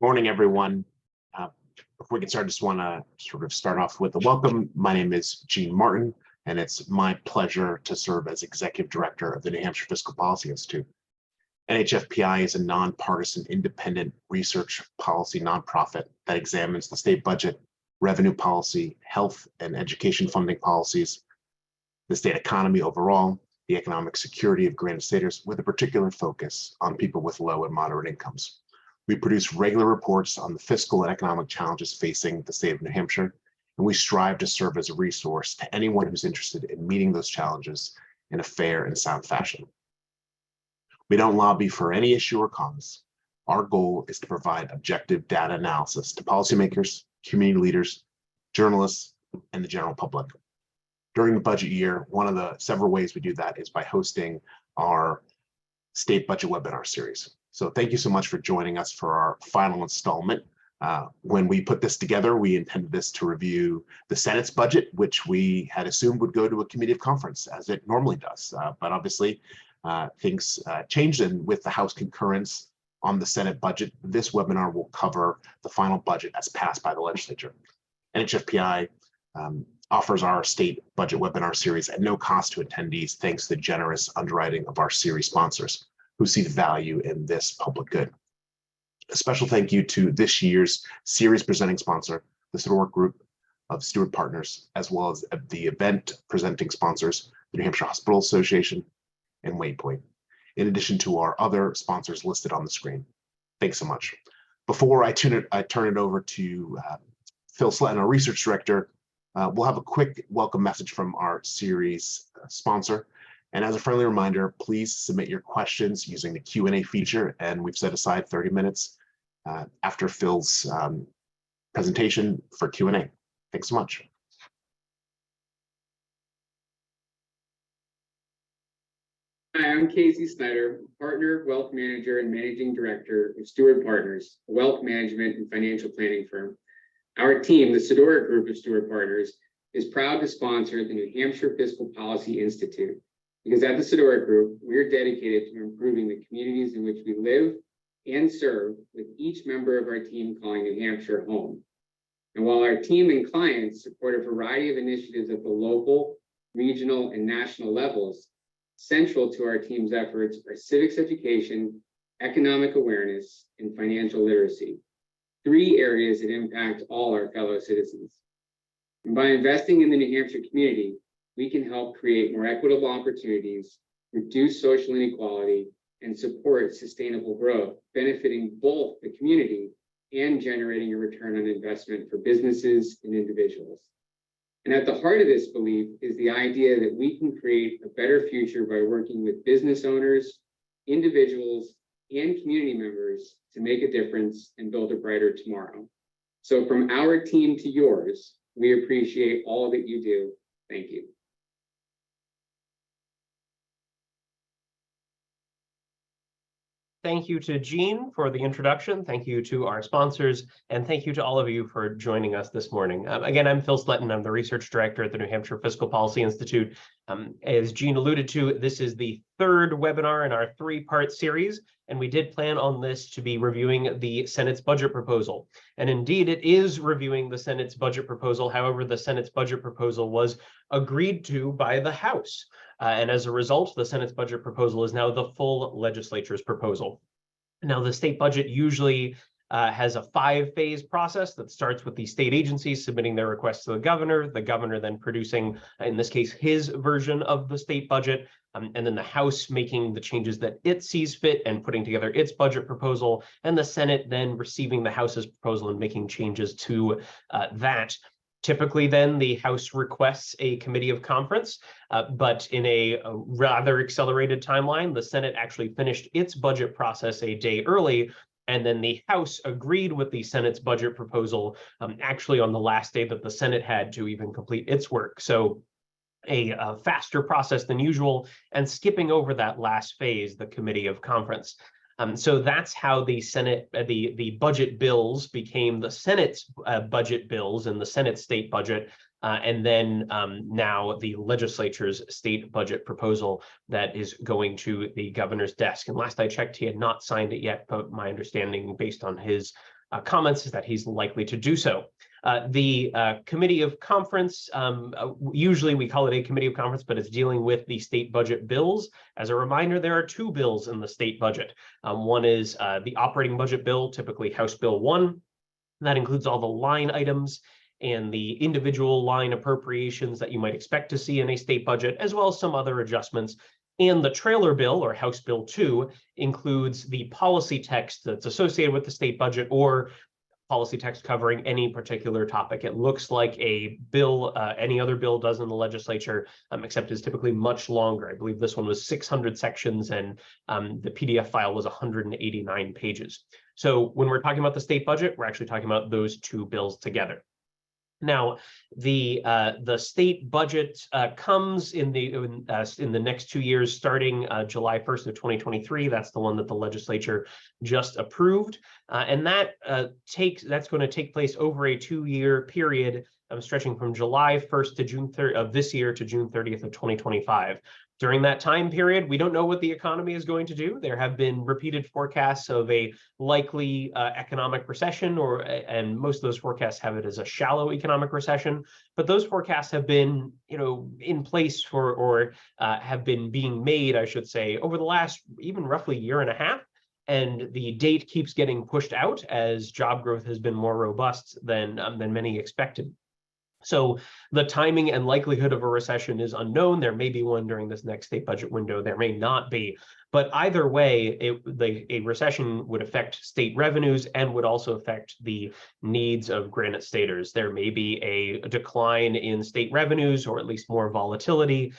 Morning, everyone. Before we get started, I just want to sort of start off with a welcome. My name is Gene Martin, and it's my pleasure to serve as Executive Director of the New Hampshire Fiscal Policy Institute. NHFPI is a nonpartisan, independent research policy nonprofit that examines the state budget, revenue policy, health and education funding policies, the state economy overall, the economic security of granted staters, with a particular focus on people with low and moderate incomes. We produce regular reports on the fiscal and economic challenges facing the state of New Hampshire, and we strive to serve as a resource to anyone who's interested in meeting those challenges in a fair and sound fashion. We don't lobby for any issue or cause. Our goal is to provide objective data analysis to policymakers, community leaders, journalists, and the general public. During the budget year, one of the several ways we do that is by hosting our state budget webinar series. So thank you so much for joining us for our final installment. When we put this together, we intended this to review the Senate's budget, which we had assumed would go to a committee of conference, as it normally does. But obviously, things changed, and with the House concurrence on the Senate budget, this webinar will cover the final budget as passed by the legislature. NHFPI offers our state budget webinar series at no cost to attendees, thanks to the generous underwriting of our series sponsors, who see the value in this public good. A special thank you to this year's series presenting sponsor, the Stewart Group of Stewart Partners, as well as the event presenting sponsors, the New Hampshire Hospital Association and Waypoint, in addition to our other sponsors listed on the screen. Thanks so much. Before I turn it over to Phil Sletten, our research director, we'll have a quick welcome message from our series sponsor. And as a friendly reminder, please submit your questions using the Q&A feature, and we've set aside 30 minutes after Phil's presentation for Q&A. Thanks so much. Hi, I'm Casey Snyder, partner, wealth manager, and managing director of Stewart Partners, a wealth management and financial planning firm. Our team, the Sedora Group of Stewart Partners, is proud to sponsor the New Hampshire Fiscal Policy Institute, because at the Sedora Group, we're dedicated to improving the communities in which we live and serve, with each member of our team calling New Hampshire home. And while our team and clients support a variety of initiatives at the local, regional, and national levels, central to our team's efforts are civics education, economic awareness, and financial literacy, three areas that impact all our fellow citizens. And by investing in the New Hampshire community, we can help create more equitable opportunities, reduce social inequality, and support sustainable growth, benefiting both the community and generating a return on investment for businesses and individuals. And at the heart of this belief is the idea that we can create a better future by working with business owners, individuals, and community members to make a difference and build a brighter tomorrow. So from our team to yours, we appreciate all that you do. Thank you. Thank you to Gene for the introduction. Thank you to our sponsors, and thank you to all of you for joining us this morning. Again, I'm Phil Sletten. I'm the research director at the New Hampshire Fiscal Policy Institute. As Gene alluded to, this is the third webinar in our three-part series, and we did plan on this to be reviewing the Senate's budget proposal. And indeed, it is reviewing the Senate's budget proposal. However, the Senate's budget proposal was agreed to by the House. And as a result, the Senate's budget proposal is now the full legislature's proposal. Now, the state budget usually has a 5-phase process that starts with the state agencies submitting their requests to the governor then producing, in this case, his version of the state budget, and then the House making the changes that it sees fit and putting together its budget proposal, and the Senate then receiving the House's proposal and making changes to that. Typically, then, the House requests a committee of conference, but in a rather accelerated timeline, the Senate actually finished its budget process a day early, and then the House agreed with the Senate's budget proposal actually on the last day that the Senate had to even complete its work. So a faster process than usual, and skipping over that last phase, the committee of conference. So that's how the Senate, the budget bills became the Senate's budget bills and the Senate state budget, and then now the legislature's state budget proposal that is going to the governor's desk. And last I checked, he had not signed it yet, but my understanding based on his comments, is that he's likely to do so. The committee of conference, usually we call it a committee of conference, but it's dealing with the state budget bills. As a reminder, there are two bills in the state budget. One is the operating budget bill, typically House Bill 1. That includes all the line items and the individual line appropriations that you might expect to see in a state budget, as well as some other adjustments. And the trailer bill, or House Bill 2, includes the policy text that's associated with the state budget, or policy text covering any particular topic. It looks like a bill any other bill does in the legislature, except it's typically much longer. I believe this one was 600 sections, and the PDF file was 189 pages. So when we're talking about the state budget, we're actually talking about those two bills together. Now, the state budget comes in the next 2 years, starting July 1st of 2023. That's the one that the legislature just approved, and that's going to take place over a 2-year period, stretching from July 1st to June 3rd of this year to June 30th of 2025. During that time period, we don't know what the economy is going to do. There have been repeated forecasts of a likely economic recession, and most of those forecasts have it as a shallow economic recession. But those forecasts have been, in place or have been being made, I should say, over the last even roughly year and a half. And the date keeps getting pushed out as job growth has been more robust than many expected. So the timing and likelihood of a recession is unknown. There may be one during this next state budget window. There may not be. But either way, a recession would affect state revenues and would also affect the needs of Granite Staters. There may be a decline in state revenues, or at least more volatility.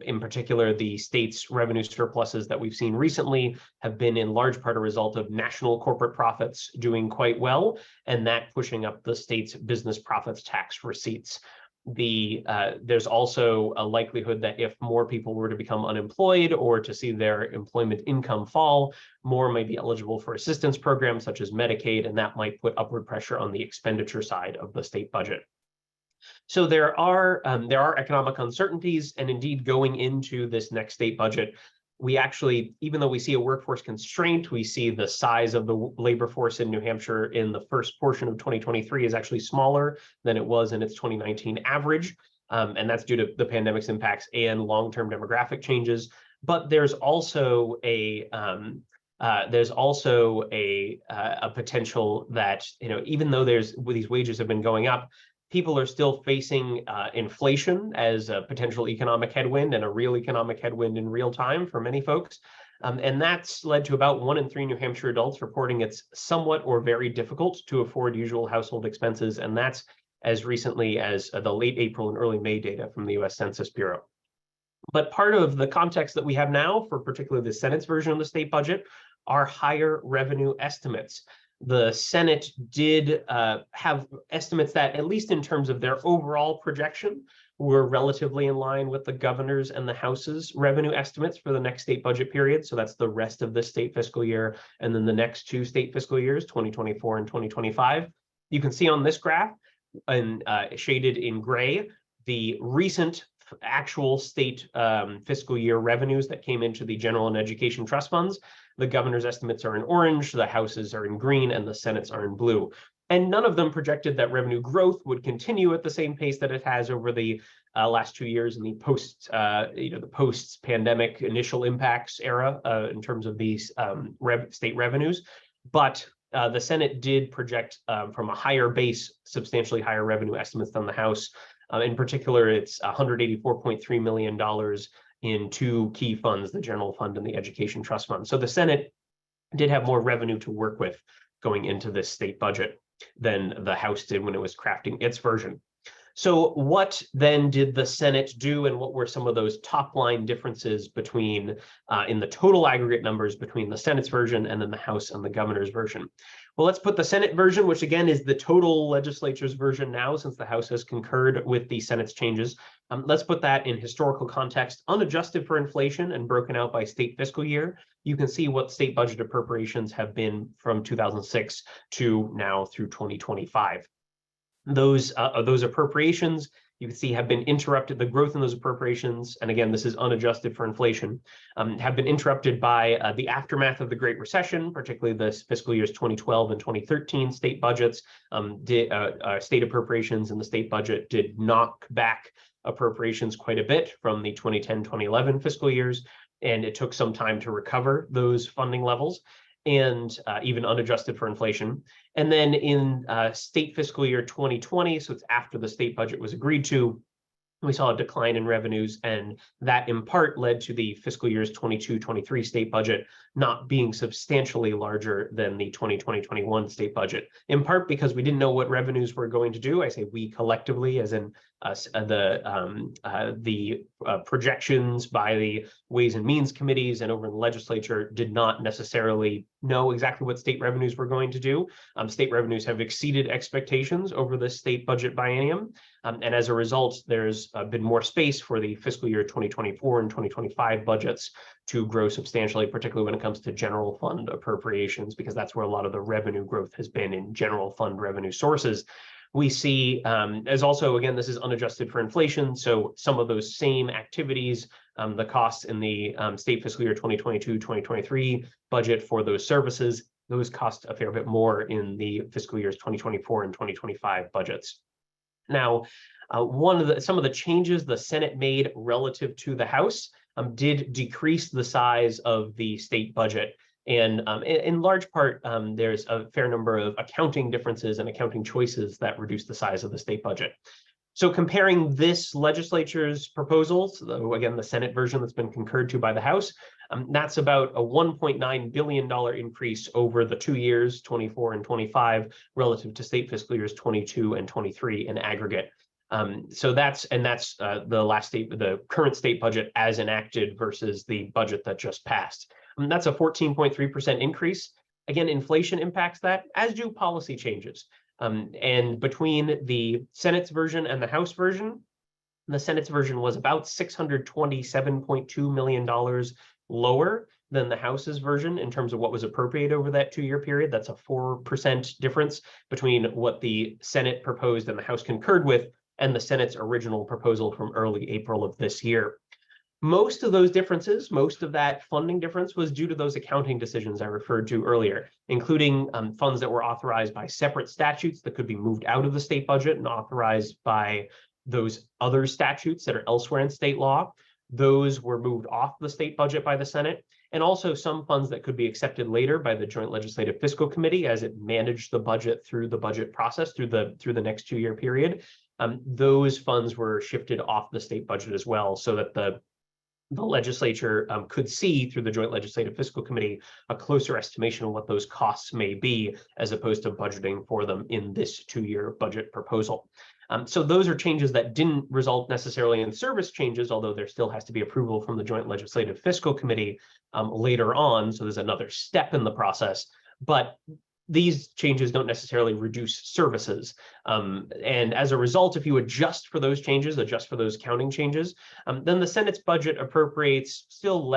In particular, the state's revenue surpluses that we've seen recently have been in large part a result of national corporate profits doing quite well, and that pushing up the state's business profits tax receipts. There's also a likelihood that if more people were to become unemployed or to see their employment income fall, more may be eligible for assistance programs such as Medicaid, and that might put upward pressure on the expenditure side of the state budget. So there are economic uncertainties, and indeed going into this next state budget, we actually, even though we see a workforce constraint, we see the size of the labor force in New Hampshire in the first portion of 2023 is actually smaller than it was in its 2019 average. And that's due to the pandemic's impacts and long-term demographic changes. But there's also a potential that, even though these wages have been going up, people are still facing inflation as a potential economic headwind, and a real economic headwind in real time for many folks. And that's led to about 1 in 3 New Hampshire adults reporting it's somewhat or very difficult to afford usual household expenses. And that's as recently as the late April and early May data from the US Census Bureau. But part of the context that we have now for particularly the Senate's version of the state budget are higher revenue estimates. The Senate did have estimates that, at least in terms of their overall projection, were relatively in line with the governor's and the House's revenue estimates for the next state budget period. So that's the rest of the state fiscal year, and then the next 2 state fiscal years, 2024 and 2025. You can see on this graph, and shaded in gray, the recent actual state fiscal year revenues that came into the general and education trust funds. The governor's estimates are in orange, the House's are in green, and the Senate's are in blue. And none of them projected that revenue growth would continue at the same pace that it has over the last 2 years in the post-pandemic initial impacts era in terms of these state revenues. But the Senate did project from a higher base, substantially higher revenue estimates than the House. In particular, it's $184.3 million in 2 key funds, the general fund and the education trust fund. So the Senate did have more revenue to work with going into this state budget than the House did when it was crafting its version. So what then did the Senate do, and what were some of those top line differences between in the total aggregate numbers between the Senate's version and then the House and the governor's version? Well, let's put the Senate version, which again is the total legislature's version now, since the House has concurred with the Senate's changes. Let's put that in historical context, unadjusted for inflation and broken out by state fiscal year. You can see what state budget appropriations have been from 2006 to now through 2025. Those appropriations, you can see have been interrupted. The growth in those appropriations, and again, this is unadjusted for inflation, have been interrupted by the aftermath of the Great Recession, particularly the fiscal years 2012 and 2013 state budgets. State appropriations in the state budget did knock back appropriations quite a bit from the 2010-2011 fiscal years, and it took some time to recover those funding levels, and even unadjusted for inflation. And then in state fiscal year 2020, so it's after the state budget was agreed to, we saw a decline in revenues, and that in part led to the fiscal years 22-23 state budget not being substantially larger than the 2020-21 state budget, in part because we didn't know what revenues were going to do. I say we collectively, as in the projections by the Ways and Means committees and over in the legislature did not necessarily know exactly what state revenues were going to do. State revenues have exceeded expectations over the state budget biennium. And as a result, there's been more space for the fiscal year 2024 and 2025 budgets to grow substantially, particularly when it comes to general fund appropriations, because that's where a lot of the revenue growth has been in general fund revenue sources. We see, as also, again, this is unadjusted for inflation, so some of those same activities, the costs in the state fiscal year 2022-2023 budget for those services, those cost a fair bit more in the fiscal years 2024 and 2025 budgets. Now, some of the changes the Senate made relative to the House did decrease the size of the state budget. And in large part, there's a fair number of accounting differences and accounting choices that reduce the size of the state budget. So comparing this legislature's proposals, though again, the Senate version that's been concurred to by the House, that's about a $1.9 billion increase over the 2 years, 24 and 25, relative to state fiscal years 22 and 23 in aggregate. So that's the current state budget as enacted versus the budget that just passed. That's a 14.3% increase. Again, inflation impacts that, as do policy changes. And between the Senate's version and the House version, the Senate's version was about $627.2 million lower than the House's version in terms of what was appropriated over that 2-year period. That's a 4% difference between what the Senate proposed and the House concurred with, and the Senate's original proposal from early April of this year. Most of those differences, most of that funding difference was due to those accounting decisions I referred to earlier, including funds that were authorized by separate statutes that could be moved out of the state budget and authorized by those other statutes that are elsewhere in state law. Those were moved off the state budget by the Senate, and also some funds that could be accepted later by the Joint Legislative Fiscal Committee as it managed the budget through the budget process through the next 2-year period. Those funds were shifted off the state budget as well, so that the legislature could see through the Joint Legislative Fiscal Committee a closer estimation of what those costs may be, as opposed to budgeting for them in this 2-year budget proposal. So those are changes that didn't result necessarily in service changes, although there still has to be approval from the Joint Legislative Fiscal Committee later on. So there's another step in the process. But these changes don't necessarily reduce services. And as a result, if you adjust for those changes, adjust for those counting changes, then the Senate's budget appropriates still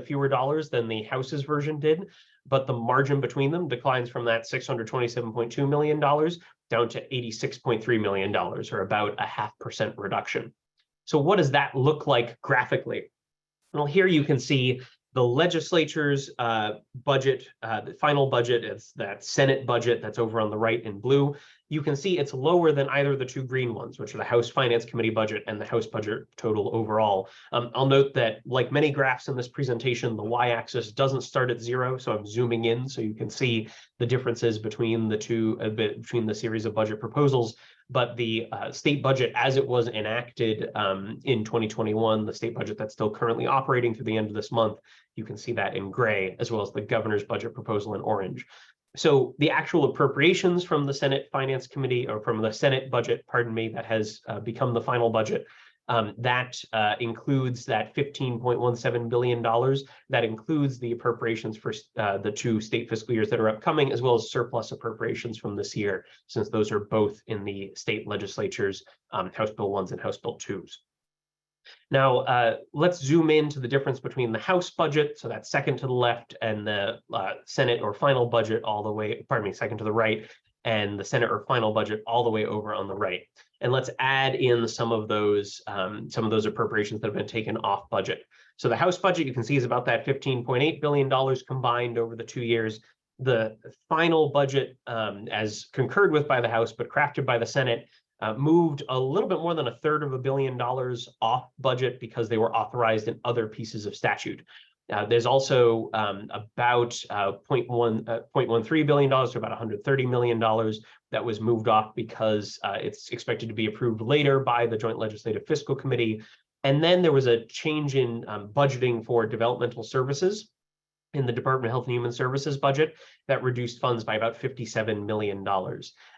fewer dollars than the House's version did, but the margin between them declines from that $627.2 million down to $86.3 million, or about a 0.5% reduction. So what does that look like graphically? Well, here you can see the legislature's budget, the final budget, is that Senate budget that's over on the right in blue. You can see it's lower than either the 2 green ones, which are the House Finance Committee budget and the House budget total overall. I'll note that, like many graphs in this presentation, the y-axis doesn't start at 0, so I'm zooming in so you can see the differences between the two, between the series of budget proposals. But the state budget as it was enacted in 2021, the state budget that's still currently operating through the end of this month, you can see that in gray, as well as the governor's budget proposal in orange. So the actual appropriations from the Senate Finance Committee, or from the Senate budget, pardon me, that has become the final budget, that includes that $15.17 billion. That includes the appropriations for the 2 state fiscal years that are upcoming, as well as surplus appropriations from this year, since those are both in the state legislatures, House Bill 1s and House Bill 2s. Now, let's zoom into the difference between the House budget, so that's second to the left, and the Senate or final budget all the way, pardon me, second to the right, and the Senate or final budget all the way over on the right. and let's add in some of those appropriations that have been taken off budget. So the House budget, you can see, is about that $15.8 billion combined over the 2 years. The final budget, as concurred with by the House, but crafted by the Senate, moved a little bit more than $1/3 billion off budget because they were authorized in other pieces of statute. There's also about $0.13 billion, so about $130 million that was moved off because it's expected to be approved later by the Joint Legislative Fiscal Committee. And then there was a change in budgeting for developmental services in the Department of Health and Human Services budget that reduced funds by about $57 million.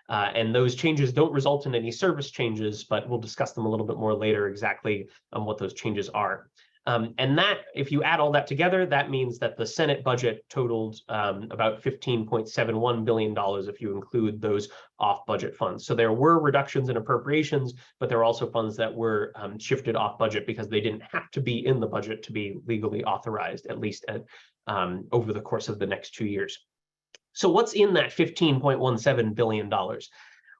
And those changes don't result in any service changes, but we'll discuss them a little bit more later exactly what those changes are. And that, if you add all that together, that means that the Senate budget totaled about $15.71 billion if you include those off-budget funds. So there were reductions in appropriations, but there are also funds that were shifted off budget because they didn't have to be in the budget to be legally authorized, at least over the course of the next 2 years. So what's in that $15.17 billion?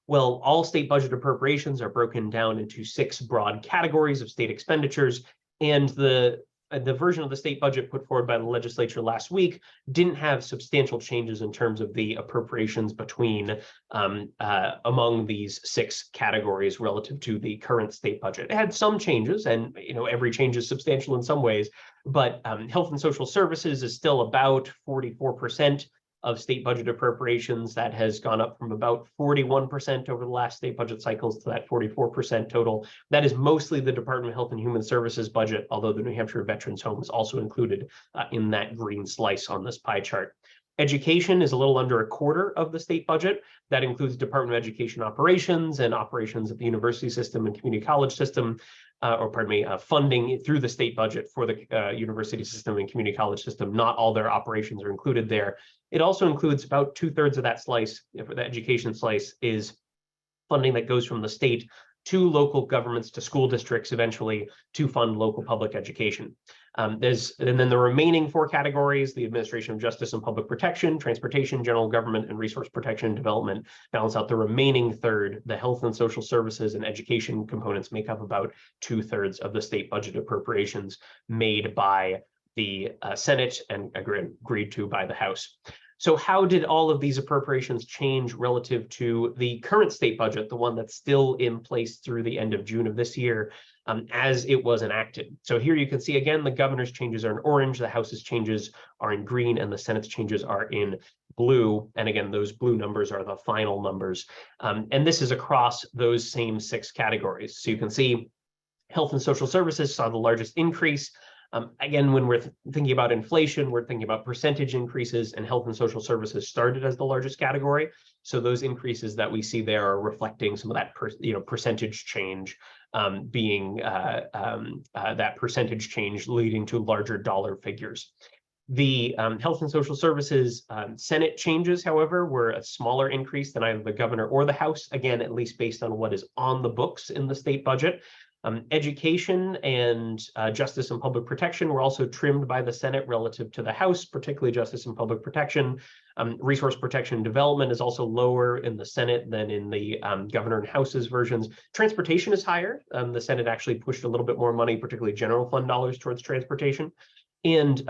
Well, all state budget appropriations are broken down into 6 broad categories of state expenditures. And the version of the state budget put forward by the legislature last week didn't have substantial changes in terms of the appropriations between among these 6 categories relative to the current state budget. It had some changes, and every change is substantial in some ways, but health and social services is still about 44% of state budget appropriations. That has gone up from about 41% over the last state budget cycles to that 44% total. That is mostly the Department of Health and Human Services budget, although the New Hampshire Veterans Home is also included in that green slice on this pie chart. Education is a little under 1/4 of the state budget. That includes Department of Education operations and operations at the university system and community college system, funding through the state budget for the university system and community college system. Not all their operations are included there. It also includes about 2/3 of that slice, for the education slice, is funding that goes from the state to local governments, to school districts eventually, to fund local public education. And then the remaining 4 categories, the administration of justice and public protection, transportation, general government, and resource protection and development, balance out the remaining 1/3. The health and social services and education components make up about 2/3 of the state budget appropriations made by the Senate and agreed to by the House. So how did all of these appropriations change relative to the current state budget, the one that's still in place through the end of June of this year, as it was enacted? So here you can see, again, the governor's changes are in orange, the House's changes are in green, and the Senate's changes are in blue. And again, those blue numbers are the final numbers. And this is across those same 6 categories. So you can see health and social services saw the largest increase. Again, when we're thinking about inflation, we're thinking about percentage increases, and health and social services started as the largest category. So those increases that we see there are reflecting some of that percentage change, that percentage change leading to larger dollar figures. The health and social services Senate changes, however, were a smaller increase than either the governor or the House, again, at least based on what is on the books in the state budget. Education and justice and public protection were also trimmed by the Senate relative to the House, particularly justice and public protection. Resource protection and development is also lower in the Senate than in the governor and House's versions. Transportation is higher. The Senate actually pushed a little bit more money, particularly general fund dollars, towards transportation. And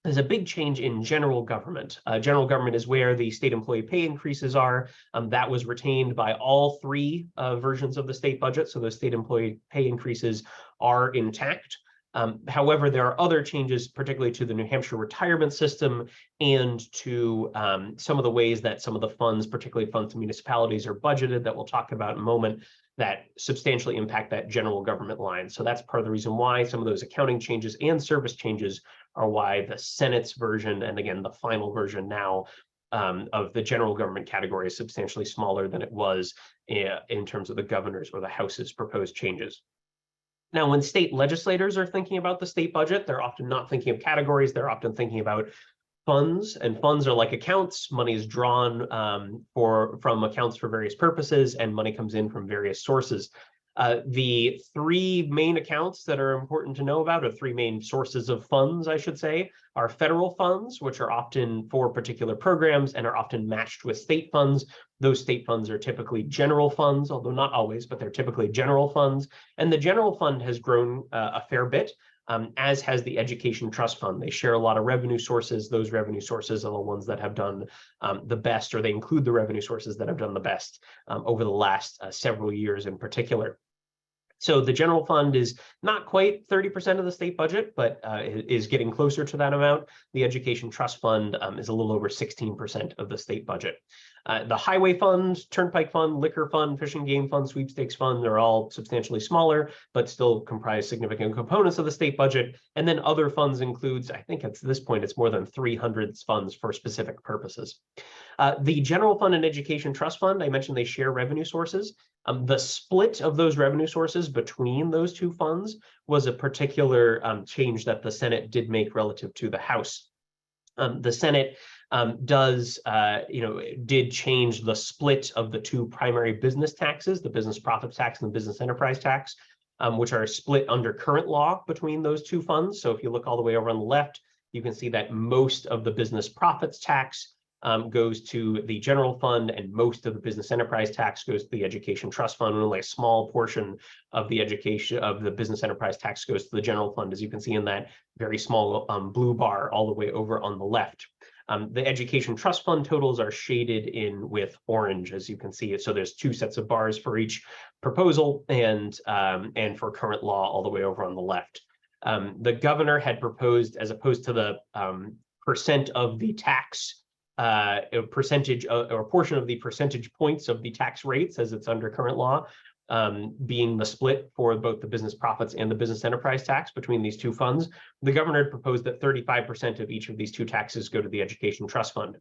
there's a big change in general government. General government is where the state employee pay increases are. That was retained by all 3 versions of the state budget, so those state employee pay increases are intact. However, there are other changes, particularly to the New Hampshire retirement system and to some of the ways that some of the funds, particularly funds to municipalities, are budgeted, that we'll talk about in a moment, that substantially impact that general government line. So that's part of the reason why some of those accounting changes and service changes are why the Senate's version, and again, the final version now of the general government category, is substantially smaller than it was in terms of the governor's or the House's proposed changes. Now, when state legislators are thinking about the state budget, they're often not thinking of categories, they're often thinking about funds, and funds are like accounts. Money is drawn from accounts for various purposes, and money comes in from various sources. The 3 main accounts that are important to know about, or 3 main sources of funds, I should say, are federal funds, which are often for particular programs and are often matched with state funds. Those state funds are typically general funds, although not always, but they're typically general funds. And the general fund has grown a fair bit, as has the Education Trust Fund. They share a lot of revenue sources. Those revenue sources are the ones that have done the best, or they include the revenue sources that have done the best over the last several years in particular. So the general fund is not quite 30% of the state budget, but is getting closer to that amount. The Education Trust Fund is a little over 16% of the state budget. The highway fund, turnpike fund, liquor fund, fish and game fund, sweepstakes fund are all substantially smaller, but still comprise significant components of the state budget. And then other funds includes, I think at this point, it's more than 300 funds for specific purposes. The general fund and education trust fund, I mentioned they share revenue sources. The split of those revenue sources between those two funds was a particular change that the Senate did make relative to the House. The Senate did change the split of the two primary business taxes, the business profits tax and the business enterprise tax, which are split under current law between those two funds. So if you look all the way over on the left, you can see that most of the business profits tax goes to the general fund, and most of the business enterprise tax goes to the education trust fund. And only a small portion of the business enterprise tax goes to the general fund, as you can see in that very small blue bar all the way over on the left. The education trust fund totals are shaded in with orange, as you can see. So there's two sets of bars for each proposal, and for current law all the way over on the left. The governor had proposed, as opposed to the percent of the tax, a percentage or a portion of the percentage points of the tax rates as it's under current law, being the split for both the business profits and the business enterprise tax between these two funds, the governor had proposed that 35% of each of these two taxes go to the education trust fund.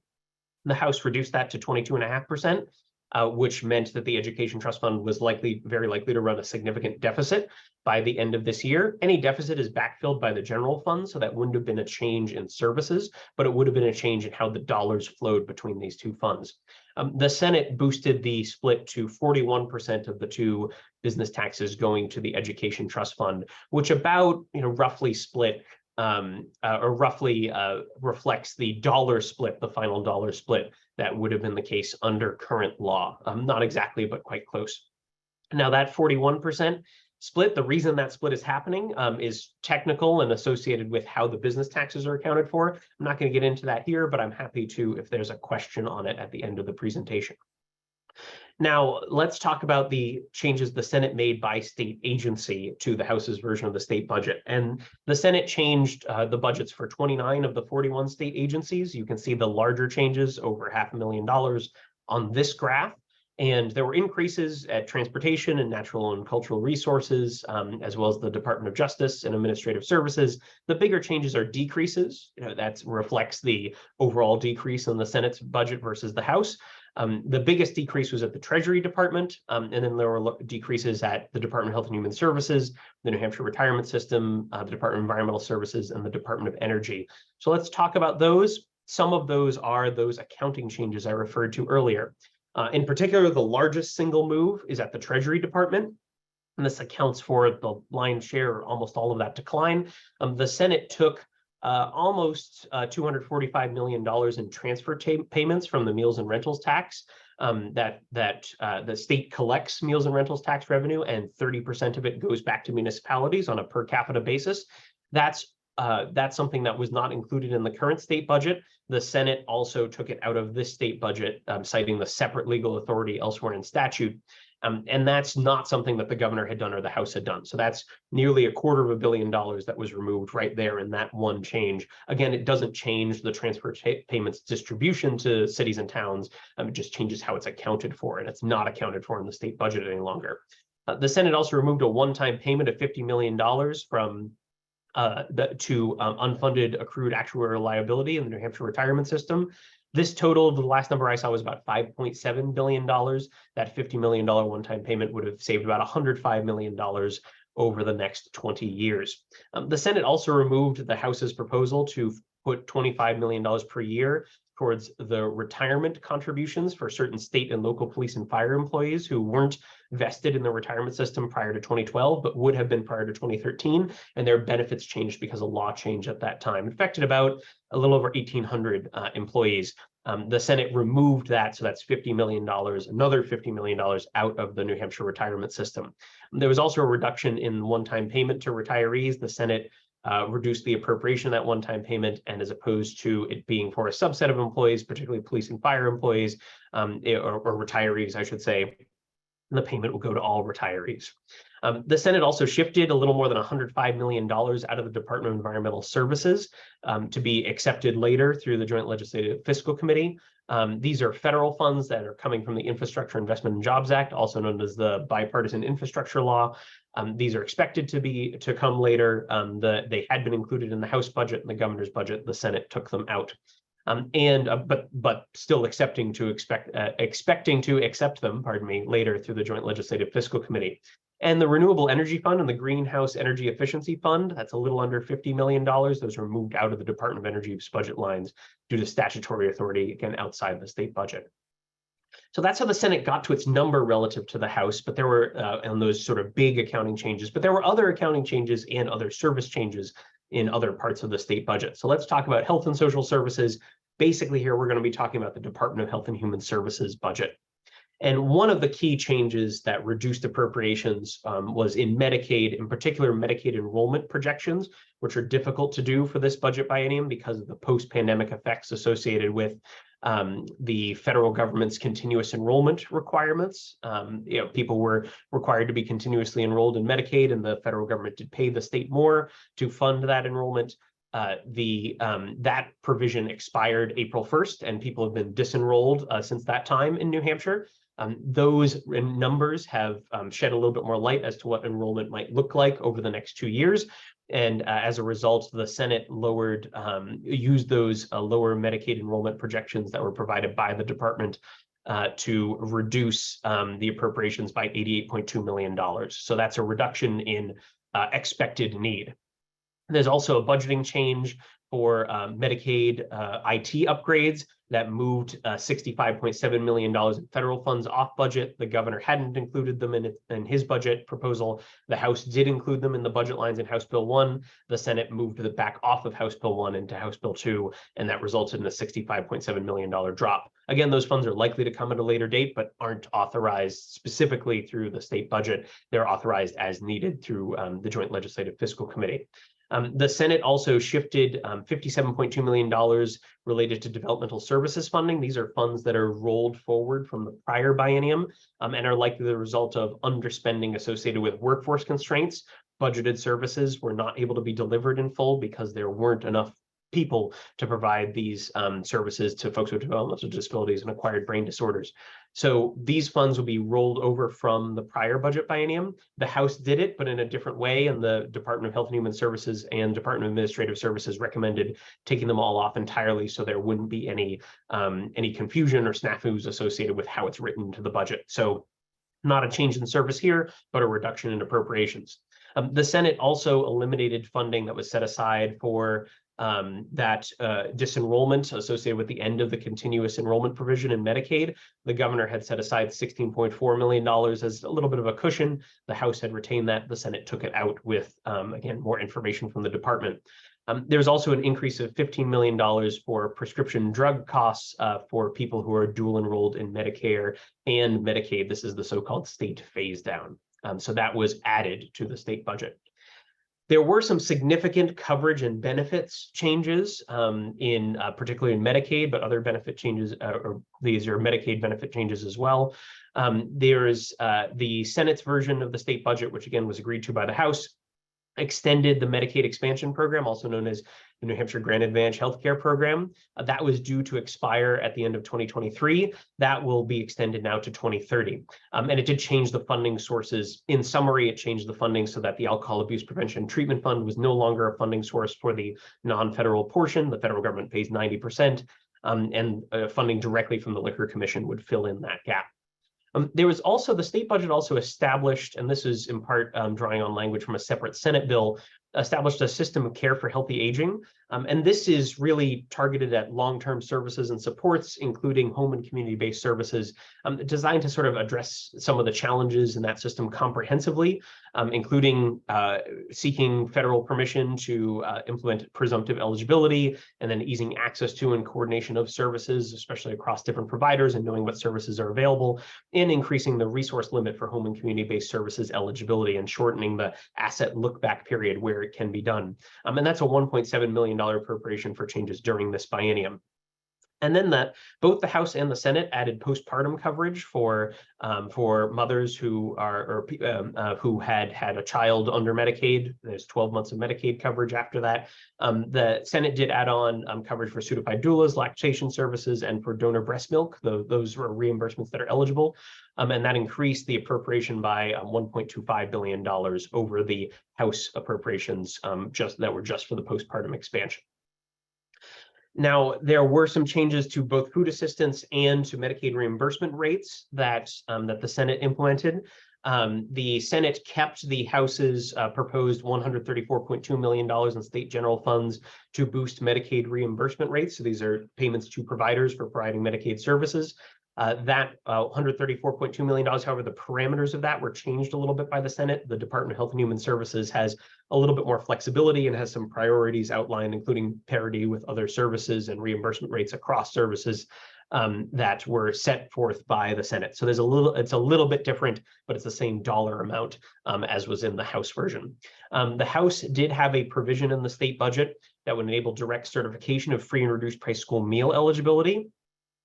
The House reduced that to 22.5%, which meant that the education trust fund was very likely to run a significant deficit by the end of this year. Any deficit is backfilled by the general fund, so that wouldn't have been a change in services, but it would have been a change in how the dollars flowed between these two funds. The Senate boosted the split to 41% of the two business taxes going to the education trust fund, which about roughly split reflects the dollar split, the final dollar split that would have been the case under current law. Not exactly, but quite close. Now that 41% split, the reason that split is happening is technical and associated with how the business taxes are accounted for. I'm not going to get into that here, but I'm happy to if there's a question on it at the end of the presentation. Now, let's talk about the changes the Senate made by state agency to the House's version of the state budget. And the Senate changed the budgets for 29 of the 41 state agencies. You can see the larger changes, over $500,000 on this graph. And there were increases at transportation and natural and cultural resources, as well as the Department of Justice and Administrative Services. The bigger changes are decreases. That reflects the overall decrease in the Senate's budget versus the House. The biggest decrease was at the Treasury Department, and then there were decreases at the Department of Health and Human Services, the New Hampshire Retirement System, the Department of Environmental Services, and the Department of Energy. So let's talk about those. Some of those are those accounting changes I referred to earlier. In particular, the largest single move is at the Treasury Department, and this accounts for the lion's share, or almost all of that decline. The Senate took almost $245 million in transfer payments from the meals and rentals tax. The state collects meals and rentals tax revenue, and 30% of it goes back to municipalities on a per capita basis. That's something that was not included in the current state budget. The Senate also took it out of this state budget, citing the separate legal authority elsewhere in statute. And that's not something that the governor had done or the House had done. So that's nearly $250 million that was removed right there in that one change. Again, it doesn't change the transfer payments distribution to cities and towns. It just changes how it's accounted for, and it's not accounted for in the state budget any longer. The Senate also removed a one-time payment of $50 million from unfunded accrued actuarial liability in the New Hampshire retirement system. This total, the last number I saw was about $5.7 billion. That $50 million one-time payment would have saved about $105 million over the next 20 years. The Senate also removed the House's proposal to put $25 million per year towards the retirement contributions for certain state and local police and fire employees who weren't vested in the retirement system prior to 2012, but would have been prior to 2013, and their benefits changed because a law change at that time. It affected about a little over 1,800 employees. The Senate removed that, so that's $50 million, another $50 million out of the New Hampshire retirement system. There was also a reduction in one-time payment to retirees. The Senate reduced the appropriation of that one-time payment, and as opposed to it being for a subset of employees, particularly police and fire employees, or retirees, I should say, the payment will go to all retirees. The Senate also shifted a little more than $105 million out of the Department of Environmental Services to be accepted later through the Joint Legislative Fiscal Committee. These are federal funds that are coming from the Infrastructure Investment and Jobs Act, also known as the Bipartisan Infrastructure Law. These are expected to come later. They had been included in the House budget and the governor's budget. The Senate took them out. But still expecting to accept them, pardon me, later through the Joint Legislative Fiscal Committee. And the Renewable Energy Fund and the Greenhouse Energy Efficiency Fund, that's a little under $50 million. Those were moved out of the Department of Energy's budget lines due to statutory authority, again, outside the state budget. So that's how the Senate got to its number relative to the House, but there were, and those sort of big accounting changes, but there were other accounting changes and other service changes in other parts of the state budget. So let's talk about health and social services. Basically here, we're going to be talking about the Department of Health and Human Services budget. And one of the key changes that reduced appropriations was in Medicaid, in particular Medicaid enrollment projections, which are difficult to do for this budget biennium because of the post-pandemic effects associated with the federal government's continuous enrollment requirements. People were required to be continuously enrolled in Medicaid, and the federal government did pay the state more to fund that enrollment. That provision expired April 1st, and people have been disenrolled since that time in New Hampshire. Those numbers have shed a little bit more light as to what enrollment might look like over the next 2 years. And as a result, the Senate used those lower Medicaid enrollment projections that were provided by the department to reduce the appropriations by $88.2 million. So that's a reduction in expected need. There's also a budgeting change for Medicaid IT upgrades that moved $65.7 million in federal funds off budget. The governor hadn't included them in his budget proposal. The House did include them in the budget lines in House Bill 1. The Senate moved them back off of House Bill 1 into House Bill 2, and that resulted in a $65.7 million drop. Again, those funds are likely to come at a later date, but aren't authorized specifically through the state budget. They're authorized as needed through the Joint Legislative Fiscal Committee. The Senate also shifted $57.2 million related to developmental services funding. These are funds that are rolled forward from the prior biennium and are likely the result of underspending associated with workforce constraints. Budgeted services were not able to be delivered in full because there weren't enough people to provide these services to folks with developmental disabilities and acquired brain disorders. So these funds will be rolled over from the prior budget biennium. The House did it, but in a different way, and the Department of Health and Human Services and Department of Administrative Services recommended taking them all off entirely so there wouldn't be any confusion or snafus associated with how it's written into the budget. So not a change in service here, but a reduction in appropriations. The Senate also eliminated funding that was set aside for disenrollment associated with the end of the continuous enrollment provision in Medicaid. The governor had set aside $16.4 million as a little bit of a cushion. The House had retained that. The Senate took it out with, again, more information from the department. There's also an increase of $15 million for prescription drug costs for people who are dual enrolled in Medicare and Medicaid. This is the so-called state phase down. So that was added to the state budget. There were some significant coverage and benefits changes particularly in Medicaid, but other benefit changes, or these are Medicaid benefit changes as well. There's the Senate's version of the state budget, which again was agreed to by the House, extended the Medicaid expansion program, also known as the New Hampshire Grant Advantage Healthcare Program. That was due to expire at the end of 2023. That will be extended now to 2030. And it did change the funding sources. In summary, it changed the funding so that the Alcohol Abuse Prevention and Treatment Fund was no longer a funding source for the non-federal portion. The federal government pays 90%, and funding directly from the Liquor Commission would fill in that gap. There was also, the state budget also established, and this is in part drawing on language from a separate Senate bill, established a system of care for healthy aging. And this is really targeted at long-term services and supports, including home and community-based services, designed to sort of address some of the challenges in that system comprehensively, including seeking federal permission to implement presumptive eligibility, and then easing access to and coordination of services, especially across different providers, and knowing what services are available, and increasing the resource limit for home and community-based services eligibility, and shortening the asset look-back period where it can be done. And that's a $1.7 million appropriation for changes during this biennium. And then both the House and the Senate added postpartum coverage for mothers who who had a child under Medicaid. There's 12 months of Medicaid coverage after that. The Senate did add on coverage for certified doulas, lactation services, and for donor breast milk. Those were reimbursements that are eligible. And that increased the appropriation by $1.25 billion over the House appropriations that were just for the postpartum expansion. Now, there were some changes to both food assistance and to Medicaid reimbursement rates that the Senate implemented. The Senate kept the House's proposed $134.2 million in state general funds to boost Medicaid reimbursement rates. So these are payments to providers for providing Medicaid services. That $134.2 million, however, the parameters of that were changed a little bit by the Senate. The Department of Health and Human Services has a little bit more flexibility and has some priorities outlined, including parity with other services and reimbursement rates across services that were set forth by the Senate. So it's a little bit different, but it's the same dollar amount as was in the House version. The House did have a provision in the state budget that would enable direct certification of free and reduced price school meal eligibility.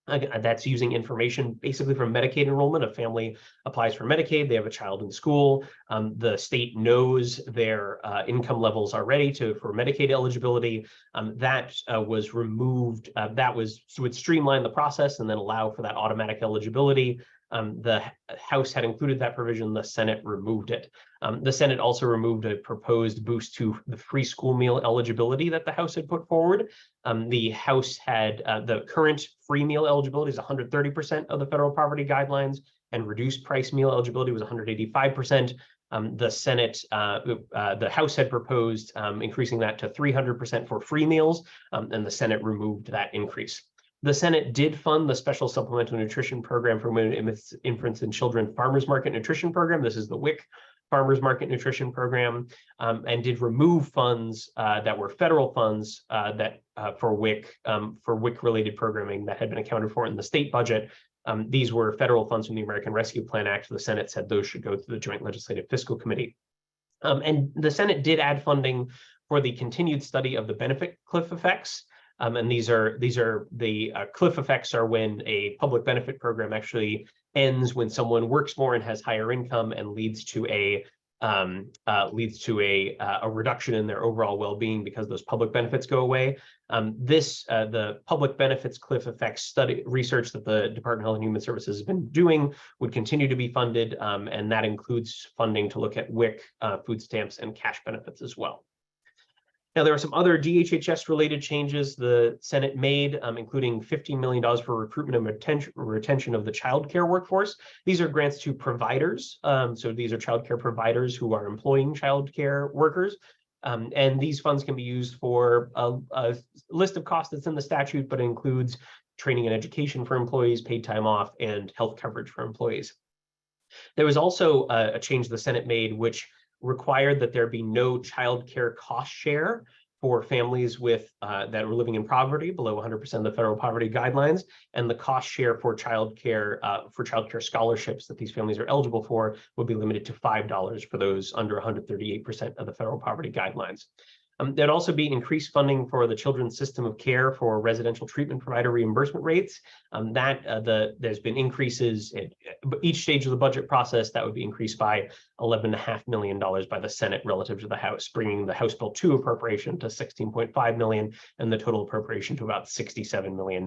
That's using information basically from Medicaid enrollment. A family applies for Medicaid, they have a child in school. The state knows their income levels already for Medicaid eligibility. That was removed. Would streamline the process and then allow for that automatic eligibility. The House had included that provision, the Senate removed it. The Senate also removed a proposed boost to the free school meal eligibility that the House had put forward. The House had the current free meal eligibility is 130% of the federal poverty guidelines, and reduced price meal eligibility was 185%. The House had proposed increasing that to 300% for free meals, and the Senate removed that increase. The Senate did fund the Special Supplemental Nutrition Program for Women, Infants, and Children Farmers Market Nutrition Program. This is the WIC Farmers Market Nutrition Program, and did remove funds that were federal funds for WIC-related programming that had been accounted for in the state budget. These were federal funds from the American Rescue Plan Act. The Senate said those should go to the Joint Legislative Fiscal Committee. And the Senate did add funding for the continued study of the benefit cliff effects. And these are the cliff effects are when a public benefit program actually ends when someone works more and has higher income and leads to a reduction in their overall well-being because those public benefits go away. The public benefits cliff effects study research that the Department of Health and Human Services has been doing would continue to be funded, and that includes funding to look at WIC, food stamps, and cash benefits as well. Now, there are some other DHHS-related changes the Senate made, including $15 million for recruitment and retention of the child care workforce. These are grants to providers. So these are child care providers who are employing child care workers. And these funds can be used for a list of costs that's in the statute, but it includes training and education for employees, paid time off, and health coverage for employees. There was also a change the Senate made, which required that there be no child care cost share for families that were living in poverty below 100% of the federal poverty guidelines, and the cost share for child care scholarships that these families are eligible for would be limited to $5 for those under 138% of the federal poverty guidelines. There'd also be increased funding for the children's system of care for residential treatment provider reimbursement rates. There's been increases at each stage of the budget process that would be increased by $11.5 million by the Senate relative to the House, bringing the House Bill 2 appropriation to $16.5 million and the total appropriation to about $67 million.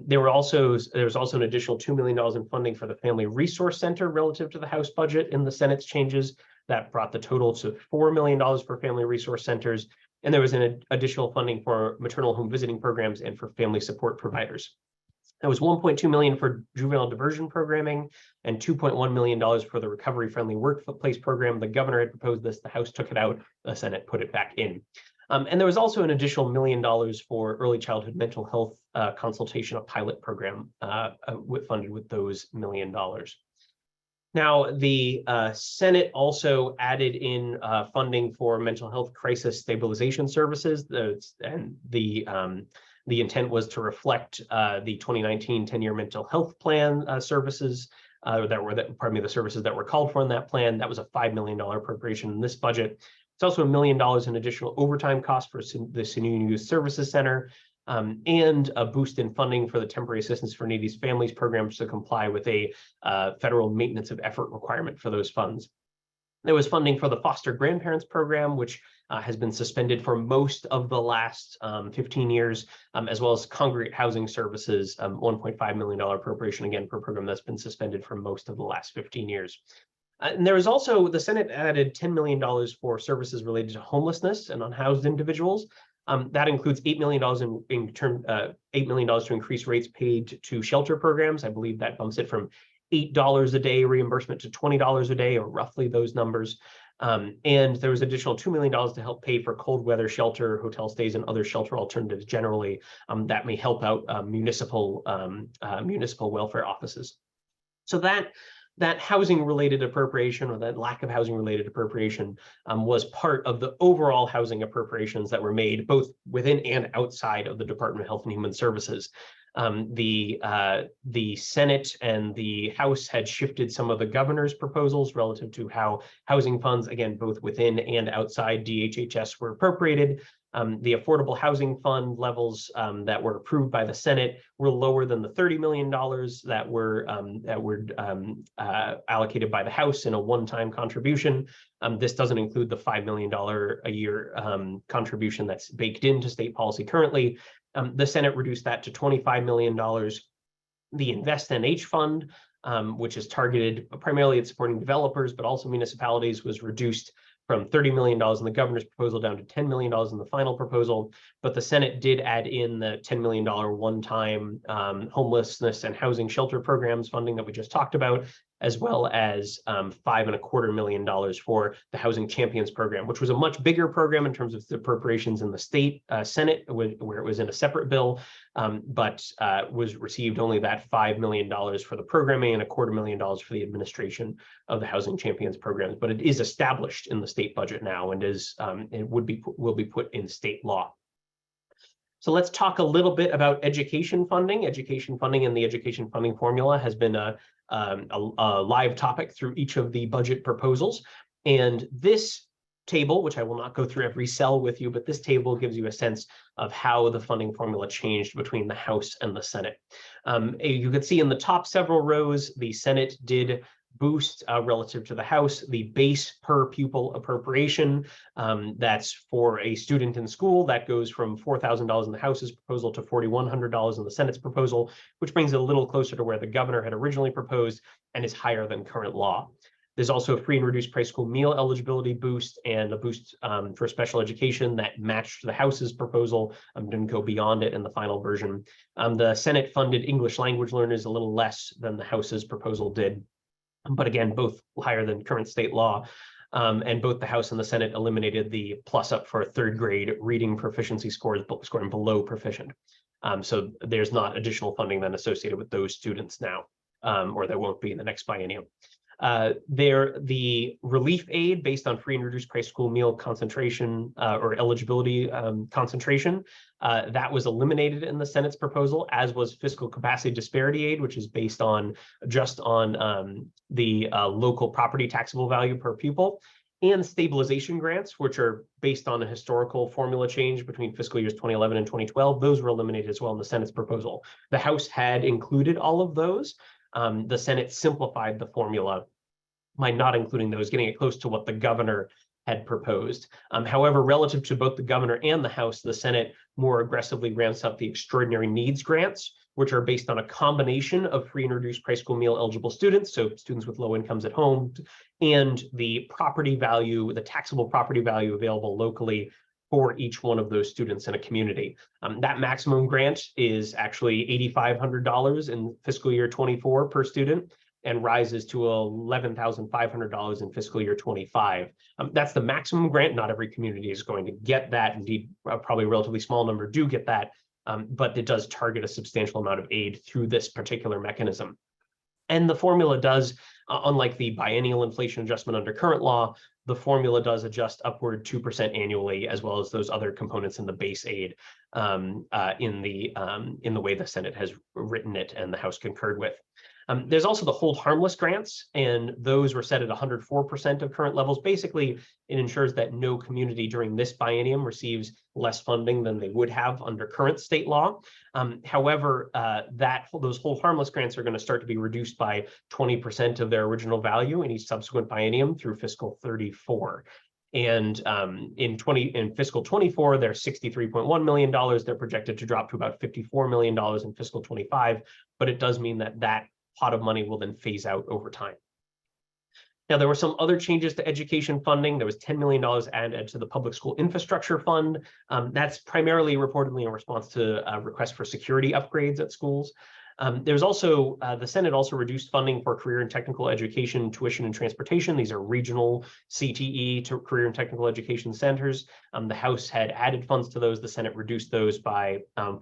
There was also an additional $2 million in funding for the Family Resource Center relative to the House budget in the Senate's changes. That brought the total to $4 million for family resource centers. And there was an additional funding for maternal home visiting programs and for family support providers. That was $1.2 million for juvenile diversion programming and $2.1 million for the recovery-friendly workplace program. The governor had proposed this, the House took it out, the Senate put it back in. And there was also an additional $1 million for early childhood mental health consultation, a pilot program funded with those $1 million. Now, the Senate also added in funding for mental health crisis stabilization services, and the intent was to reflect the 2019 10-year mental health plan services the services that were called for in that plan. That was a $5 million appropriation in this budget. It's also $1 million in additional overtime costs for the Sununu Youth Services Center, and a boost in funding for the Temporary Assistance for Needy Families programs to comply with a federal maintenance of effort requirement for those funds. There was funding for the foster grandparents program, which has been suspended for most of the last 15 years, as well as congregate housing services, $1.5 million appropriation, again, for a program that's been suspended for most of the last 15 years. And there was also, the Senate added $10 million for services related to homelessness and unhoused individuals. That includes $8 million $8 million to increase rates paid to shelter programs. I believe that bumps it from $8 a day reimbursement to $20 a day, or roughly those numbers. And there was additional $2 million to help pay for cold weather shelter, hotel stays, and other shelter alternatives generally that may help out municipal welfare offices. So that housing-related appropriation, or that lack of housing-related appropriation, was part of the overall housing appropriations that were made both within and outside of the Department of Health and Human Services. The Senate and the House had shifted some of the governor's proposals relative to how housing funds, again, both within and outside DHHS, were appropriated. The Affordable Housing Fund levels that were approved by the Senate were lower than the $30 million that were allocated by the House in a one-time contribution. This doesn't include the $5 million a year contribution that's baked into state policy currently. The Senate reduced that to $25 million. The Invest NH Fund, which is targeted primarily at supporting developers, but also municipalities, was reduced from $30 million in the governor's proposal down to $10 million in the final proposal. But the Senate did add in the $10 million one-time homelessness and housing shelter programs funding that we just talked about, as well as $5.25 million for the Housing Champions program, which was a much bigger program in terms of the appropriations in the state Senate, where it was in a separate bill, but was received only that $5 million for the programming and $250,000 for the administration of the Housing Champions programs. But it is established in the state budget now, and will be put in state law. So let's talk a little bit about education funding. Education funding and the education funding formula has been a live topic through each of the budget proposals. And this table, which I will not go through every cell with you, but this table gives you a sense of how the funding formula changed between the House and the Senate. You can see in the top several rows, the Senate did boost relative to the House the base per pupil appropriation. That's for a student in school. That goes from $4,000 in the House's proposal to $4,100 in the Senate's proposal, which brings it a little closer to where the governor had originally proposed and is higher than current law. There's also a free and reduced price school meal eligibility boost and a boost for special education that matched the House's proposal, didn't go beyond it in the final version. The Senate funded English language learners a little less than the House's proposal did, but again, both higher than current state law. And both the House and the Senate eliminated the plus up for third grade reading proficiency scores, scoring below proficient. So there's not additional funding then associated with those students now, or there won't be in the next biennium. The relief aid based on free and reduced price school meal concentration or eligibility concentration, that was eliminated in the Senate's proposal, as was fiscal capacity disparity aid, which is based on just on the local property taxable value per pupil, and stabilization grants, which are based on a historical formula change between fiscal years 2011 and 2012. Those were eliminated as well in the Senate's proposal. The House had included all of those. The Senate simplified the formula by not including those, getting it close to what the governor had proposed. However, relative to both the governor and the House, the Senate more aggressively ramps up the extraordinary needs grants, which are based on a combination of free and reduced price school meal eligible students, so students with low incomes at home, and the property value, the taxable property value available locally for each one of those students in a community. That maximum grant is actually $8,500 in fiscal year 24 per student, and rises to $11,500 in fiscal year 25. That's the maximum grant. Not every community is going to get that. Indeed, probably a relatively small number do get that, but it does target a substantial amount of aid through this particular mechanism. And the formula does, unlike the biennial inflation adjustment under current law, the formula does adjust upward 2% annually, as well as those other components in the base aid in the way the Senate has written it and the House concurred with. There's also the hold harmless grants, and those were set at 104% of current levels. Basically, it ensures that no community during this biennium receives less funding than they would have under current state law. However, those hold harmless grants are going to start to be reduced by 20% of their original value in each subsequent biennium through fiscal 34. And in fiscal 24, they're $63.1 million. They're projected to drop to about $54 million in fiscal 25, but it does mean that that pot of money will then phase out over time. Now, there were some other changes to education funding. There was $10 million added to the public school infrastructure fund. That's primarily reportedly in response to requests for security upgrades at schools. There's also, the Senate also reduced funding for career and technical education, tuition and transportation. These are regional CTE to career and technical education centers. The House had added funds to those. The Senate reduced those by,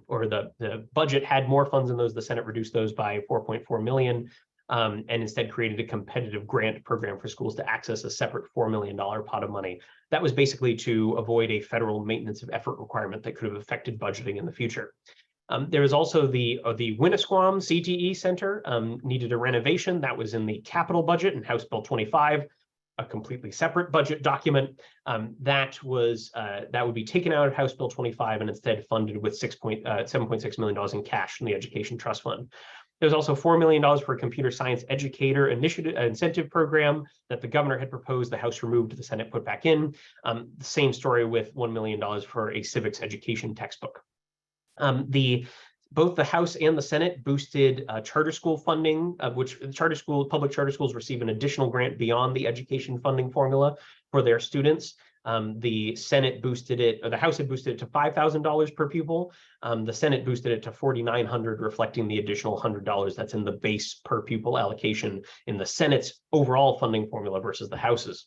or the budget had more funds in those. The Senate reduced those by $4.4 million. And instead created a competitive grant program for schools to access a separate $4 million pot of money. That was basically to avoid a federal maintenance of effort requirement that could have affected budgeting in the future. There was also the Winnisquam CTE Center needed a renovation. That was in the capital budget in House Bill 25, a completely separate budget document. That would be taken out of House Bill 25 and instead funded with $7.6 million in cash from the Education Trust Fund. There's also $4 million for a computer science educator incentive program that the governor had proposed. The House removed, the Senate put back in. The same story with $1 million for a civics education textbook. Both the House and the Senate boosted charter school funding, of which public charter schools receive an additional grant beyond the education funding formula for their students. The Senate boosted it, or the House had boosted it to $5,000 per pupil. The Senate boosted it to $4,900, reflecting the additional $100 that's in the base per pupil allocation in the Senate's overall funding formula versus the House's.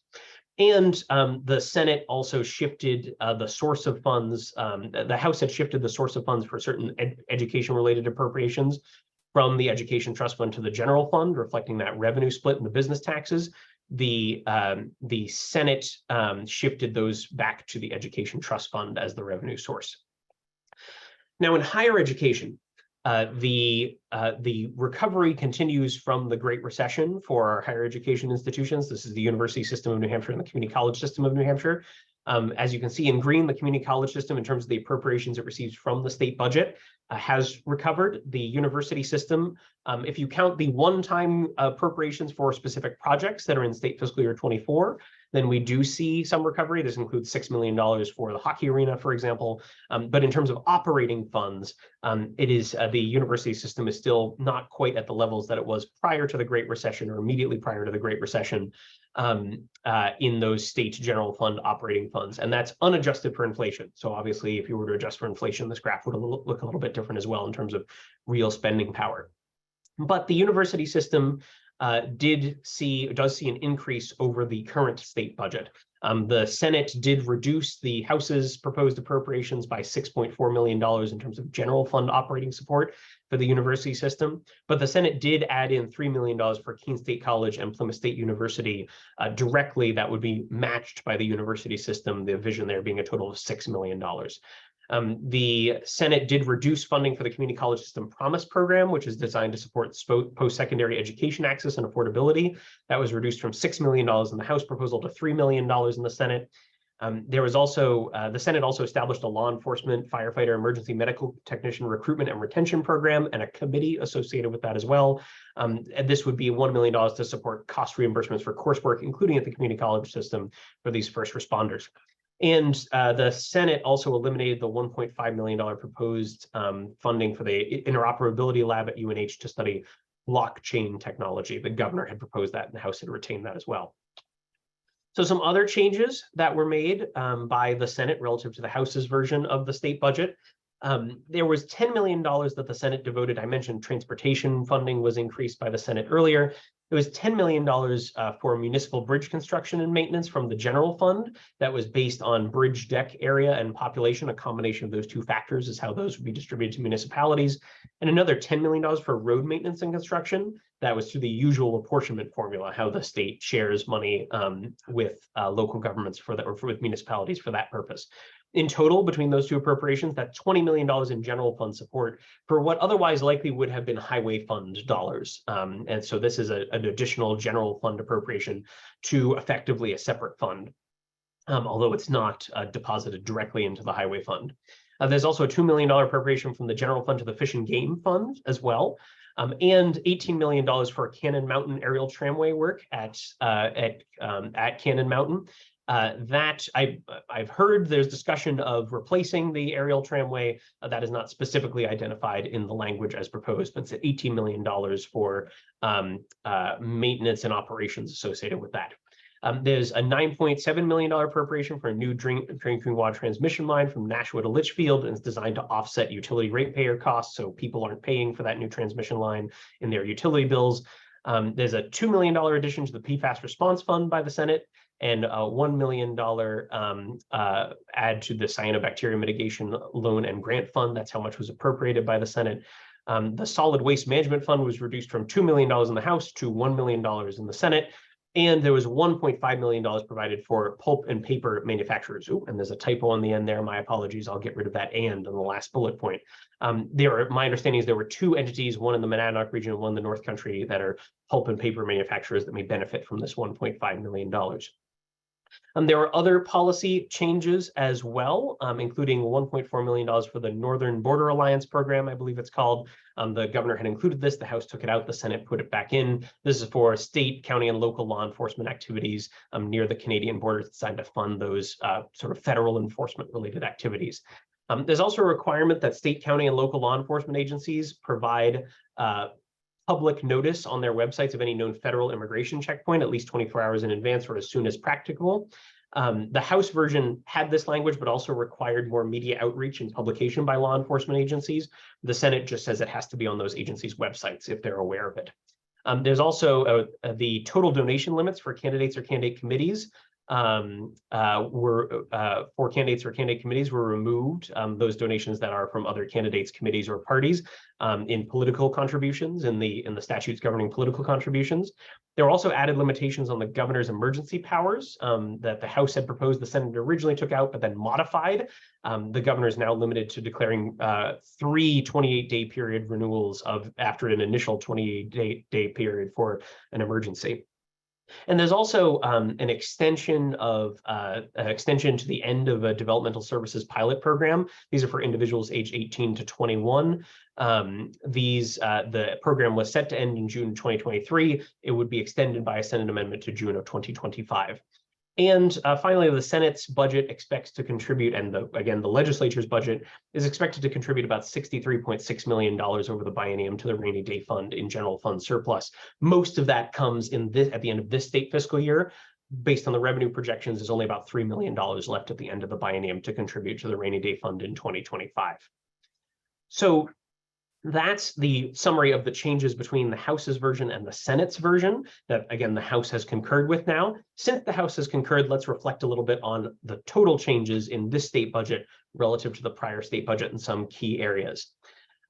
And the Senate also shifted the source of funds. The House had shifted the source of funds for certain education-related appropriations from the Education Trust Fund to the general fund, reflecting that revenue split in the business taxes. The Senate shifted those back to the Education Trust Fund as the revenue source. Now, in higher education, the recovery continues from the Great Recession for our higher education institutions. This is the University System of New Hampshire and the Community College System of New Hampshire. As you can see in green, the community college system, in terms of the appropriations it receives from the state budget, has recovered. The university system, if you count the one-time appropriations for specific projects that are in state fiscal year 24, then we do see some recovery. This includes $6 million for the hockey arena, for example. But in terms of operating funds, the university system is still not quite at the levels that it was prior to the Great Recession or immediately prior to the Great Recession in those state general fund operating funds. And that's unadjusted for inflation. So obviously, if you were to adjust for inflation, this graph would look a little bit different as well in terms of real spending power. But the university system does see an increase over the current state budget. The Senate did reduce the House's proposed appropriations by $6.4 million in terms of general fund operating support for the university system, but the Senate did add in $3 million for Keene State College and Plymouth State University directly. That would be matched by the university system, the vision there being a total of $6 million. The Senate did reduce funding for the Community College System Promise Program, which is designed to support post-secondary education access and affordability. That was reduced from $6 million in the House proposal to $3 million in the Senate. There was also, the Senate also established a law enforcement, firefighter, emergency medical technician recruitment and retention program and a committee associated with that as well. And this would be $1 million to support cost reimbursements for coursework, including at the community college system for these first responders. And the Senate also eliminated the $1.5 million proposed funding for the interoperability lab at UNH to study blockchain technology. The governor had proposed that and the House had retained that as well. So some other changes that were made by the Senate relative to the House's version of the state budget. There was $10 million that the Senate devoted. I mentioned transportation funding was increased by the Senate earlier. It was $10 million for municipal bridge construction and maintenance from the general fund that was based on bridge deck area and population. A combination of those two factors is how those would be distributed to municipalities. And another $10 million for road maintenance and construction. That was through the usual apportionment formula, how the state shares money with local governments for that, or with municipalities for that purpose. In total, between those two appropriations, that's $20 million in general fund support for what otherwise likely would have been highway fund dollars. And so this is an additional general fund appropriation to effectively a separate fund, although it's not deposited directly into the highway fund. There's also a $2 million appropriation from the general fund to the Fish and Game Fund as well. And $18 million for Cannon Mountain aerial tramway work at Cannon Mountain. That I've heard there's discussion of replacing the aerial tramway. That is not specifically identified in the language as proposed, but it's at $18 million for maintenance and operations associated with that. There's a $9.7 million appropriation for a new drinking water transmission line from Nashua to Litchfield, and it's designed to offset utility ratepayer costs, so people aren't paying for that new transmission line in their utility bills. There's a $2 million addition to the PFAS response fund by the Senate, and a $1 million add to the cyanobacteria mitigation loan and grant fund. That's how much was appropriated by the Senate. The solid waste management fund was reduced from $2 million in the House to $1 million in the Senate. And there was $1.5 million provided for pulp and paper manufacturers. Ooh, and there's a typo on the end there. My apologies. I'll get rid of that and on the last bullet point. My understanding is there were two entities, one in the Monadnock region and one in the North Country, that are pulp and paper manufacturers that may benefit from this $1.5 million. There were other policy changes as well, including $1.4 million for the Northern Border Alliance program, I believe it's called. The governor had included this, the House took it out, the Senate put it back in. This is for state, county, and local law enforcement activities near the Canadian border. It's designed to fund those sort of federal enforcement related activities. There's also a requirement that state, county, and local law enforcement agencies provide public notice on their websites of any known federal immigration checkpoint at least 24 hours in advance or as soon as practicable. The House version had this language, but also required more media outreach and publication by law enforcement agencies. The Senate just says it has to be on those agencies' websites if they're aware of it. There's also the total donation limits for candidates or candidate committees for candidates or candidate committees were removed. Those donations that are from other candidates, committees, or parties in political contributions in the statutes governing political contributions. There were also added limitations on the governor's emergency powers that the House had proposed. The Senate originally took out, but then modified. The governor is now limited to declaring 3 28-day period renewals after an initial 28-day period for an emergency. And there's also an extension to the end of a developmental services pilot program. These are for individuals aged 18 to 21. The program was set to end in June 2023. It would be extended by a Senate amendment to June of 2025. And finally, the Senate's budget expects to contribute, and the legislature's budget is expected to contribute about $63.6 million over the biennium to the rainy day fund in general fund surplus. Most of that comes at the end of this state fiscal year. Based on the revenue projections, there's only about $3 million left at the end of the biennium to contribute to the rainy day fund in 2025. So that's the summary of the changes between the House's version and the Senate's version that, again, the House has concurred with now. Since the House has concurred, let's reflect a little bit on the total changes in this state budget relative to the prior state budget in some key areas.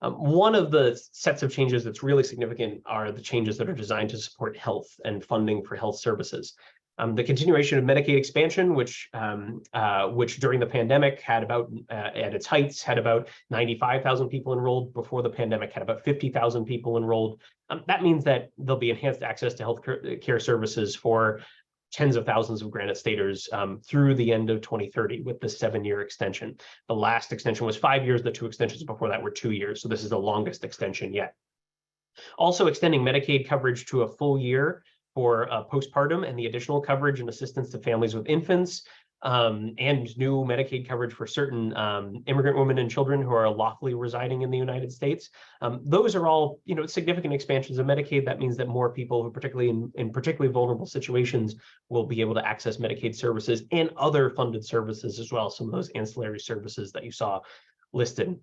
One of the sets of changes that's really significant are the changes that are designed to support health and funding for health services. The continuation of Medicaid expansion, which during the pandemic had about, at its heights, had about 95,000 people enrolled. Before the pandemic, had about 50,000 people enrolled. That means that there'll be enhanced access to health care services for tens of thousands of Granite Staters through the end of 2030 with the 7-year extension. The last extension was 5 years. The 2 extensions before that were 2 years. So this is the longest extension yet. Also extending Medicaid coverage to a full year for postpartum and the additional coverage and assistance to families with infants. and new Medicaid coverage for certain immigrant women and children who are lawfully residing in the United States. Those are all, significant expansions of Medicaid. That means that more people who particularly in particularly vulnerable situations will be able to access Medicaid services and other funded services as well, some of those ancillary services that you saw listed.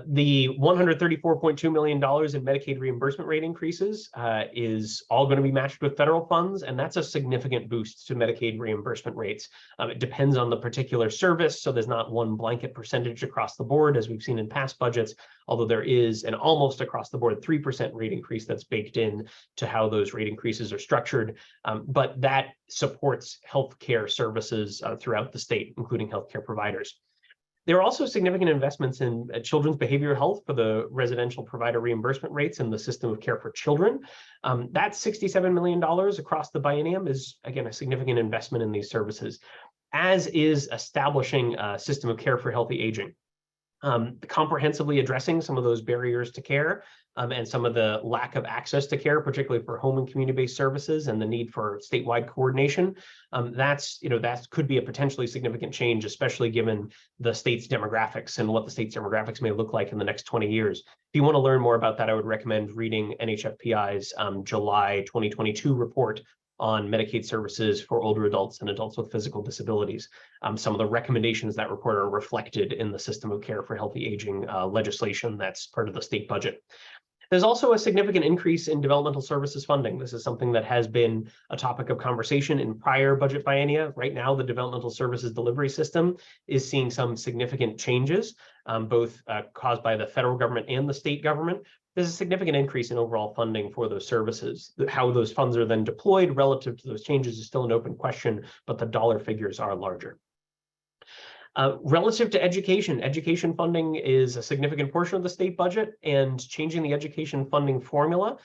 The $134.2 million in Medicaid reimbursement rate increases is all going to be matched with federal funds, and that's a significant boost to Medicaid reimbursement rates. It depends on the particular service, so there's not one blanket percentage across the board, as we've seen in past budgets, although there is an almost across the board 3% rate increase that's baked in to how those rate increases are structured. But that supports healthcare services throughout the state, including healthcare providers. There are also significant investments in children's behavioral health for the residential provider reimbursement rates in the system of care for children. That $67 million across the biennium is, again, a significant investment in these services, as is establishing a system of care for healthy aging. Comprehensively addressing some of those barriers to care and some of the lack of access to care, particularly for home and community-based services and the need for statewide coordination. That could be a potentially significant change, especially given the state's demographics and what the state's demographics may look like in the next 20 years. If you want to learn more about that, I would recommend reading NHFPI's July 2022 report on Medicaid services for older adults and adults with physical disabilities. Some of the recommendations that report are reflected in the system of care for healthy aging legislation that's part of the state budget. There's also a significant increase in developmental services funding. This is something that has been a topic of conversation in prior budget biennia. Right now, the developmental services delivery system is seeing some significant changes, both caused by the federal government and the state government. There's a significant increase in overall funding for those services. How those funds are then deployed relative to those changes is still an open question, but the dollar figures are larger. Relative to education funding is a significant portion of the state budget, and changing the education funding formula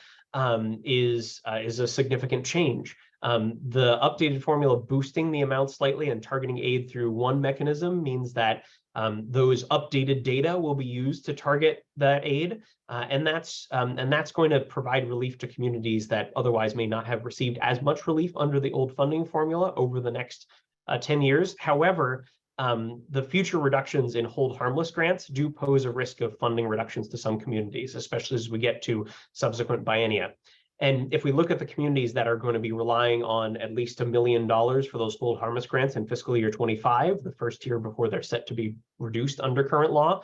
is a significant change. The updated formula boosting the amount slightly and targeting aid through one mechanism means that those updated data will be used to target that aid, and that's going to provide relief to communities that otherwise may not have received as much relief under the old funding formula over the next 10 years. However, the future reductions in hold harmless grants do pose a risk of funding reductions to some communities, especially as we get to subsequent biennia. And if we look at the communities that are going to be relying on at least $1 million for those hold harmless grants in fiscal year 25, the first year before they're set to be reduced under current law,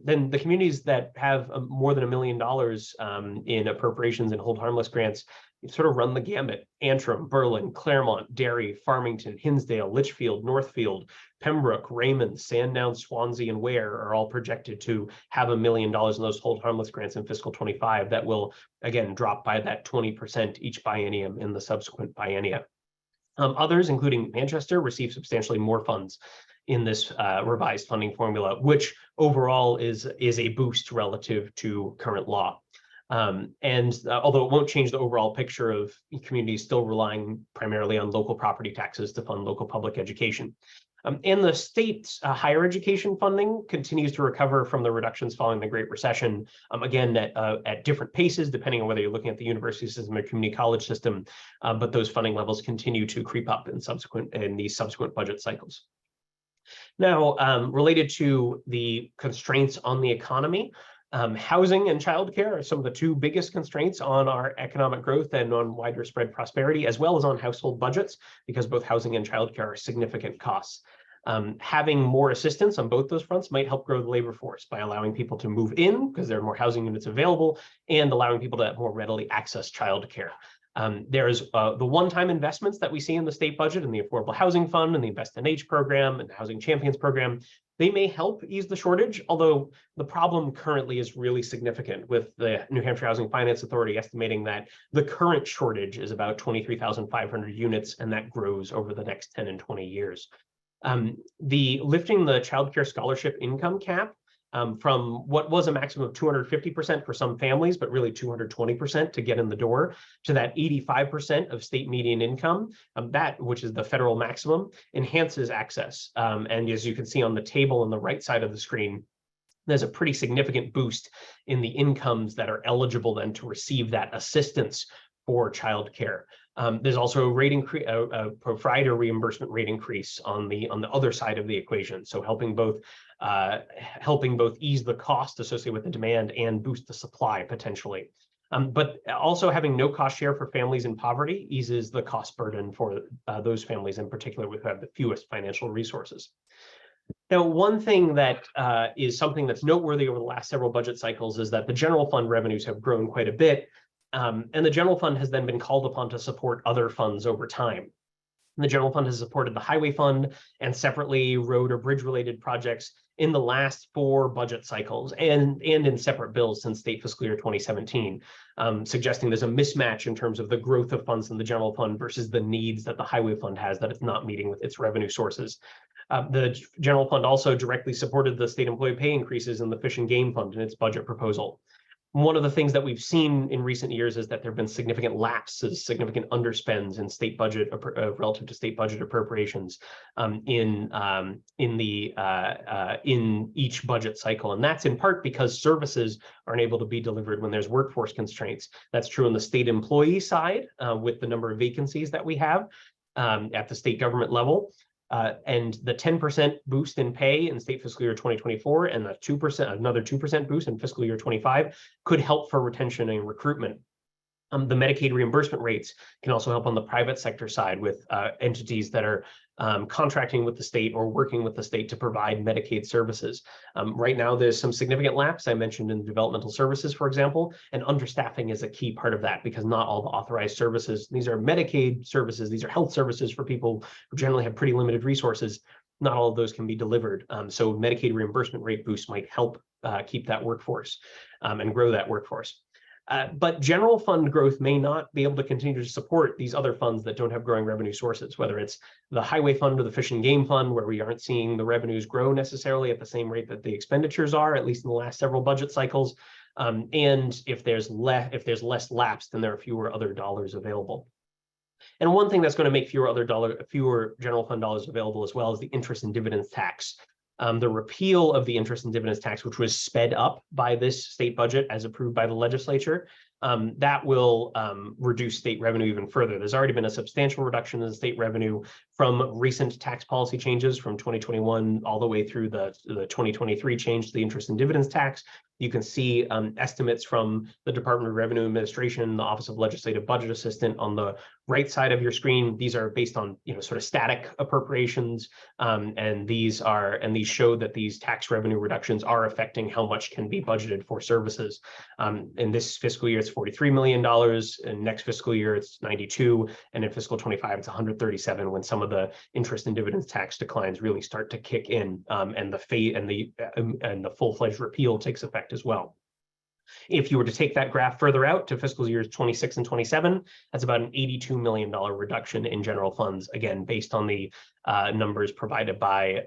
then the communities that have more than $1 million in appropriations and hold harmless grants sort of run the gamut. Antrim, Berlin, Claremont, Derry, Farmington, Hinsdale, Litchfield, Northfield, Pembroke, Raymond, Sandown, Swansea, and Ware are all projected to have $1 million in those hold harmless grants in fiscal 25 that will, again, drop by that 20% each biennium in the subsequent biennia. Others, including Manchester, receive substantially more funds in this revised funding formula, which overall is a boost relative to current law. Although it won't change the overall picture of communities still relying primarily on local property taxes to fund local public education. And the state's higher education funding continues to recover from the reductions following the Great Recession, again, at different paces, depending on whether you're looking at the university system or community college system, but those funding levels continue to creep up in these subsequent budget cycles. Now, related to the constraints on the economy, housing and childcare are some of the two biggest constraints on our economic growth and on widespread prosperity, as well as on household budgets, because both housing and childcare are significant costs. Having more assistance on both those fronts might help grow the labor force by allowing people to move in because there are more housing units available and allowing people to more readily access childcare. There's the one-time investments that we see in the state budget and the Affordable Housing Fund and the Invest in Age program and the Housing Champions program. They may help ease the shortage, although the problem currently is really significant, with the New Hampshire Housing Finance Authority estimating that the current shortage is about 23,500 units, and that grows over the next 10 and 20 years. Lifting the child care scholarship income cap from what was a maximum of 250% for some families, but really 220% to get in the door, to that 85% of state median income, that, which is the federal maximum, enhances access. And as you can see on the table on the right side of the screen, there's a pretty significant boost in the incomes that are eligible then to receive that assistance for childcare. There's also a rate increase, a provider reimbursement rate increase on the other side of the equation. So helping both ease the cost associated with the demand and boost the supply potentially. But also having no cost share for families in poverty eases the cost burden for those families in particular who have the fewest financial resources. Now, one thing that is something that's noteworthy over the last several budget cycles is that the general fund revenues have grown quite a bit. And the general fund has then been called upon to support other funds over time. And the general fund has supported the highway fund and separately road or bridge related projects in the last 4 budget cycles and in separate bills since state fiscal year 2017, suggesting there's a mismatch in terms of the growth of funds in the general fund versus the needs that the highway fund has that it's not meeting with its revenue sources. The general fund also directly supported the state employee pay increases in the fish and game fund in its budget proposal. One of the things that we've seen in recent years is that there have been significant lapses, significant underspends in state budget relative to state budget appropriations in each budget cycle, and that's in part because services aren't able to be delivered when there's workforce constraints. That's true on the state employee side with the number of vacancies that we have at the state government level. And the 10% boost in pay in state fiscal year 2024 and the 2%, another 2% boost in fiscal year 25 could help for retention and recruitment. The Medicaid reimbursement rates can also help on the private sector side with entities that are contracting with the state or working with the state to provide Medicaid services. Right now, there's some significant lapse I mentioned in developmental services, for example, and understaffing is a key part of that because not all the authorized services, these are Medicaid services, these are health services for people who generally have pretty limited resources. Not all of those can be delivered. So Medicaid reimbursement rate boosts might help keep that workforce and grow that workforce. But general fund growth may not be able to continue to support these other funds that don't have growing revenue sources, whether it's the highway fund or the fish and game fund, where we aren't seeing the revenues grow necessarily at the same rate that the expenditures are, at least in the last several budget cycles. And if there's less lapse, then there are fewer other dollars available. And one thing that's going to make fewer general fund dollars available as well is the interest and dividends tax. The repeal of the interest and dividends tax, which was sped up by this state budget as approved by the legislature, that will reduce state revenue even further. There's already been a substantial reduction in state revenue from recent tax policy changes from 2021 all the way through the 2023 change to the interest and dividends tax. You can see estimates from the Department of Revenue Administration, the Office of Legislative Budget Assistant on the right side of your screen. These are based on sort of static appropriations, and these show that these tax revenue reductions are affecting how much can be budgeted for services. In this fiscal year, it's $43 million. In next fiscal year, it's 92, and in fiscal 25, it's 137. When some of the interest and dividends tax declines really start to kick in, and the full-fledged repeal takes effect as well. If you were to take that graph further out to fiscal years 26 and 27, that's about an $82 million reduction in general funds, again, based on the numbers provided by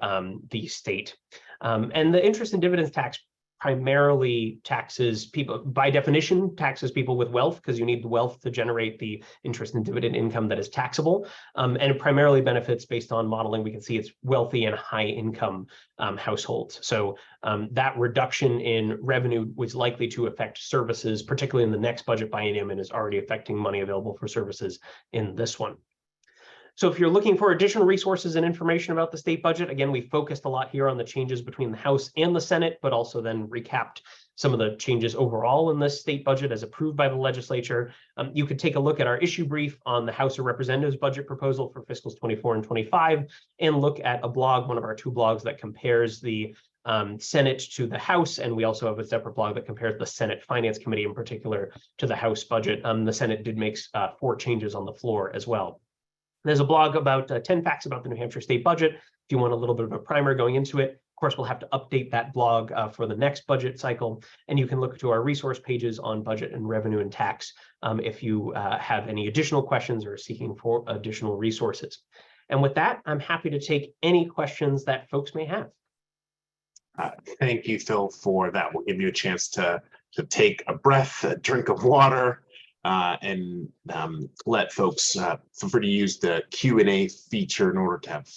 the state. And the interest and dividends tax primarily taxes people, by definition, taxes people with wealth, because you need the wealth to generate the interest and dividend income that is taxable. And it primarily benefits based on modeling. We can see it's wealthy and high income households. So that reduction in revenue was likely to affect services, particularly in the next budget biennium, and is already affecting money available for services in this one. So if you're looking for additional resources and information about the state budget, again, we focused a lot here on the changes between the House and the Senate, but also then recapped some of the changes overall in the state budget as approved by the legislature. You could take a look at our issue brief on the House of Representatives budget proposal for fiscals 24 and 25, and look at a blog, one of our 2 blogs that compares the Senate to the House, and we also have a separate blog that compares the Senate Finance Committee in particular to the House budget. The Senate did make 4 changes on the floor as well. There's a blog about 10 facts about the New Hampshire state budget. If you want a little bit of a primer going into it, of course, we'll have to update that blog for the next budget cycle. And you can look to our resource pages on budget and revenue and tax if you have any additional questions or are seeking for additional resources. And with that, I'm happy to take any questions that folks may have. Thank you, Phil, for that. We'll give you a chance to take a breath, a drink of water, and let folks feel free to use the Q&A feature in order to have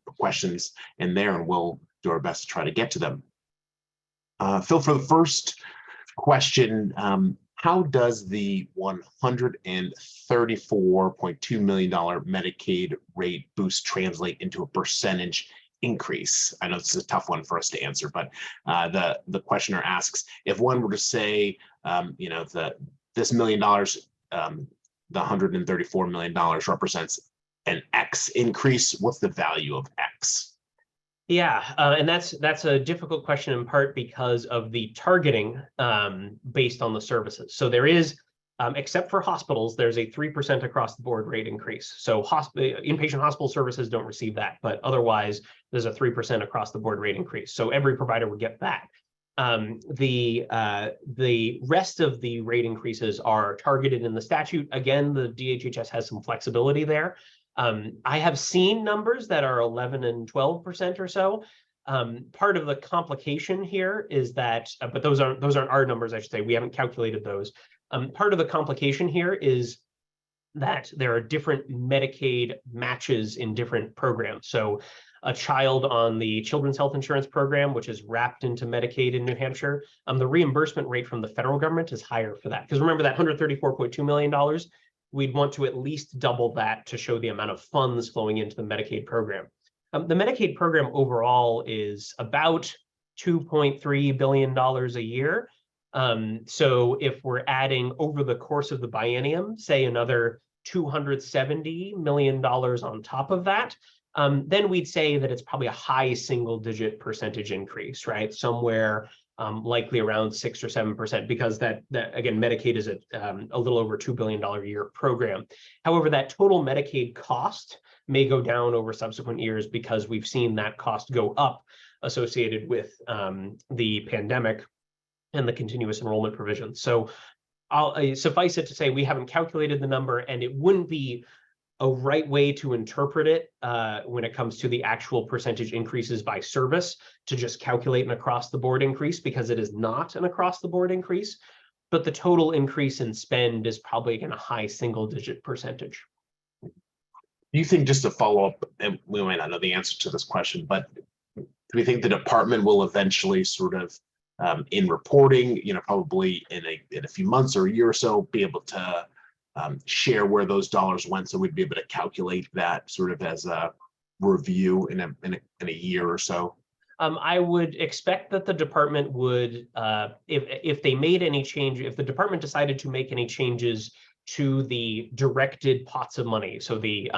questions in there, and we'll do our best to try to get to them. Phil, for the first question, How does the $134.2 million Medicaid rate boost translate into a percentage increase? I know this is a tough one for us to answer, but the questioner asks, if one were to say, this $1 million, the $134 million represents an X increase, what's the value of X? Yeah, and that's a difficult question in part because of the targeting based on the services. So there is, except for hospitals, there's a 3% across the board rate increase. So inpatient hospital services don't receive that, but otherwise there's a 3% across the board rate increase. So every provider would get that. The rest of the rate increases are targeted in the statute. Again, the DHHS has some flexibility there. I have seen numbers that are 11 and 12% or so. Part of the complication here is that, but those aren't our numbers, I should say. We haven't calculated those. Part of the complication here is that there are different Medicaid matches in different programs. So a child on the Children's Health Insurance Program, which is wrapped into Medicaid in New Hampshire, the reimbursement rate from the federal government is higher for that. Because remember that $134.2 million, we'd want to at least double that to show the amount of funds flowing into the Medicaid program. The Medicaid program overall is about $2.3 billion a year. So if we're adding over the course of the biennium, say another $270 million on top of that, then we'd say that it's probably a high single-digit percentage increase, right? Somewhere likely around 6 or 7%, because that again, Medicaid is a little over $2 billion a year program. However, that total Medicaid cost may go down over subsequent years because we've seen that cost go up associated with the pandemic and the continuous enrollment provisions. So I'll suffice it to say we haven't calculated the number, and it wouldn't be a right way to interpret it when it comes to the actual percentage increases by service to just calculate an across-the-board increase, because it is not an across-the-board increase, but the total increase in spend is probably again a high single-digit percentage. Do you think, just to follow up, and we might not know the answer to this question, but do we think the department will eventually sort of in reporting, probably in a few months or a year or so, be able to share where those dollars went, so we'd be able to calculate that sort of as a review in a year or so? I would expect that the department would, if they made any change, if the department decided to make any changes to the directed pots of money, so the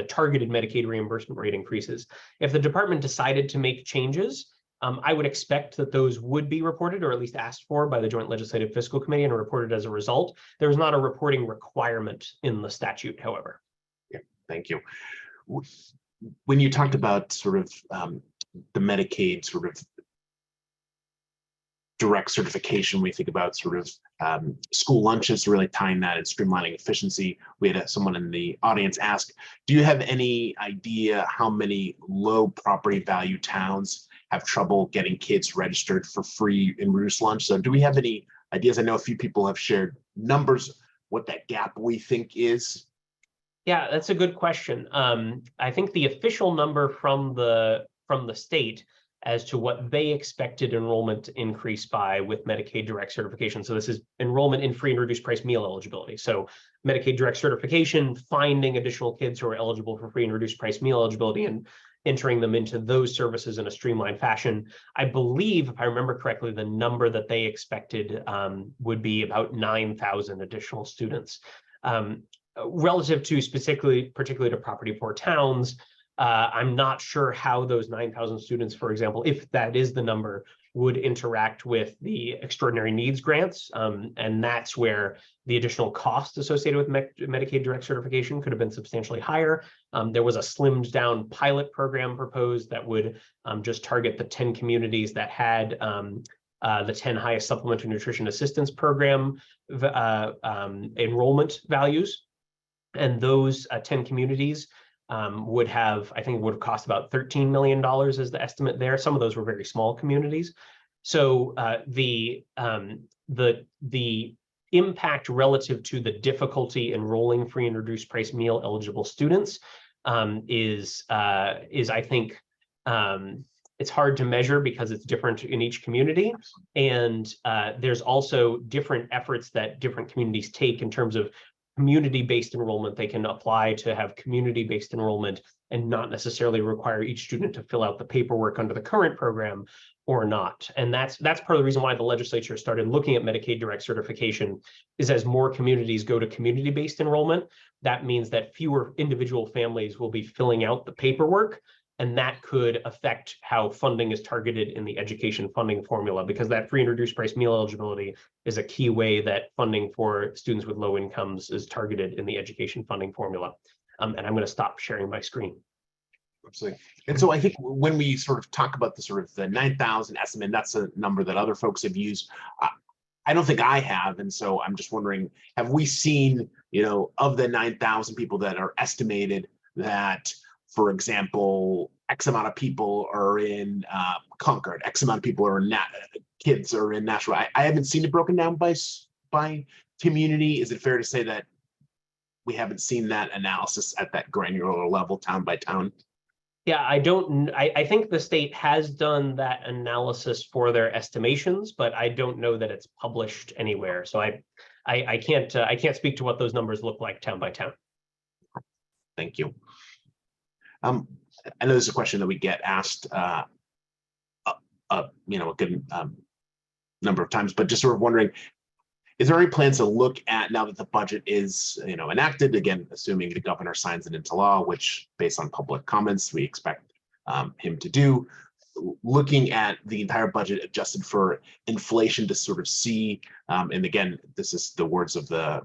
targeted Medicaid reimbursement rate increases, if the department decided to make changes, I would expect that those would be reported, or at least asked for, by the Joint Legislative Fiscal Committee and reported as a result. There is not a reporting requirement in the statute, however. Yeah, thank you. When you talked about sort of the Medicaid sort of direct certification, we think about sort of school lunches, really tying that and streamlining efficiency. We had someone in the audience ask, do you have any idea how many low property value towns have trouble getting kids registered for free and reduced lunch? So do we have any ideas? I know a few people have shared numbers, what that gap we think is. Yeah, that's a good question. I think the official number from the state as to what they expected enrollment to increase by with Medicaid direct certification. So this is enrollment in free and reduced price meal eligibility. So Medicaid direct certification, finding additional kids who are eligible for free and reduced price meal eligibility and entering them into those services in a streamlined fashion. I believe, if I remember correctly, the number that they expected would be about 9,000 additional students. Relative to particularly to property poor towns, I'm not sure how those 9,000 students, for example, if that is the number, would interact with the extraordinary needs grants. And that's where the additional cost associated with Medicaid direct certification could have been substantially higher. There was a slimmed down pilot program proposed that would just target the 10 communities that had the 10 highest supplementary nutrition assistance program enrollment values. And those 10 communities would have, I think, would have cost about $13 million is the estimate there. Some of those were very small communities. So the impact relative to the difficulty enrolling free and reduced price meal eligible students is I think It's hard to measure because it's different in each community. And there's also different efforts that different communities take in terms of community-based enrollment. They can apply to have community-based enrollment and not necessarily require each student to fill out the paperwork under the current program or not. And that's part of the reason why the legislature started looking at Medicaid direct certification, is as more communities go to community-based enrollment, that means that fewer individual families will be filling out the paperwork, and that could affect how funding is targeted in the education funding formula, because that free and reduced price meal eligibility is a key way that funding for students with low incomes is targeted in the education funding formula. And I'm going to stop sharing my screen. Absolutely. And so I think when we sort of talk about the sort of the 9,000 estimate, that's a number that other folks have used. I don't think I have. And so I'm just wondering, have we seen, of the 9,000 people that are estimated, that, for example, X amount of people are in Concord, X amount of people are in kids are in Nashville? I haven't seen it broken down by community. Is it fair to say that we haven't seen that analysis at that granular level, town by town? Yeah, I think the state has done that analysis for their estimations, but I don't know that it's published anywhere. So I can't speak to what those numbers look like town by town. Thank you. I know this is a question that we get asked, a good number of times, but just sort of wondering, is there any plans to look at, now that the budget is, enacted, again, assuming the governor signs it into law, which based on public comments, we expect him to do, looking at the entire budget adjusted for inflation to sort of see, and again, this is the words of the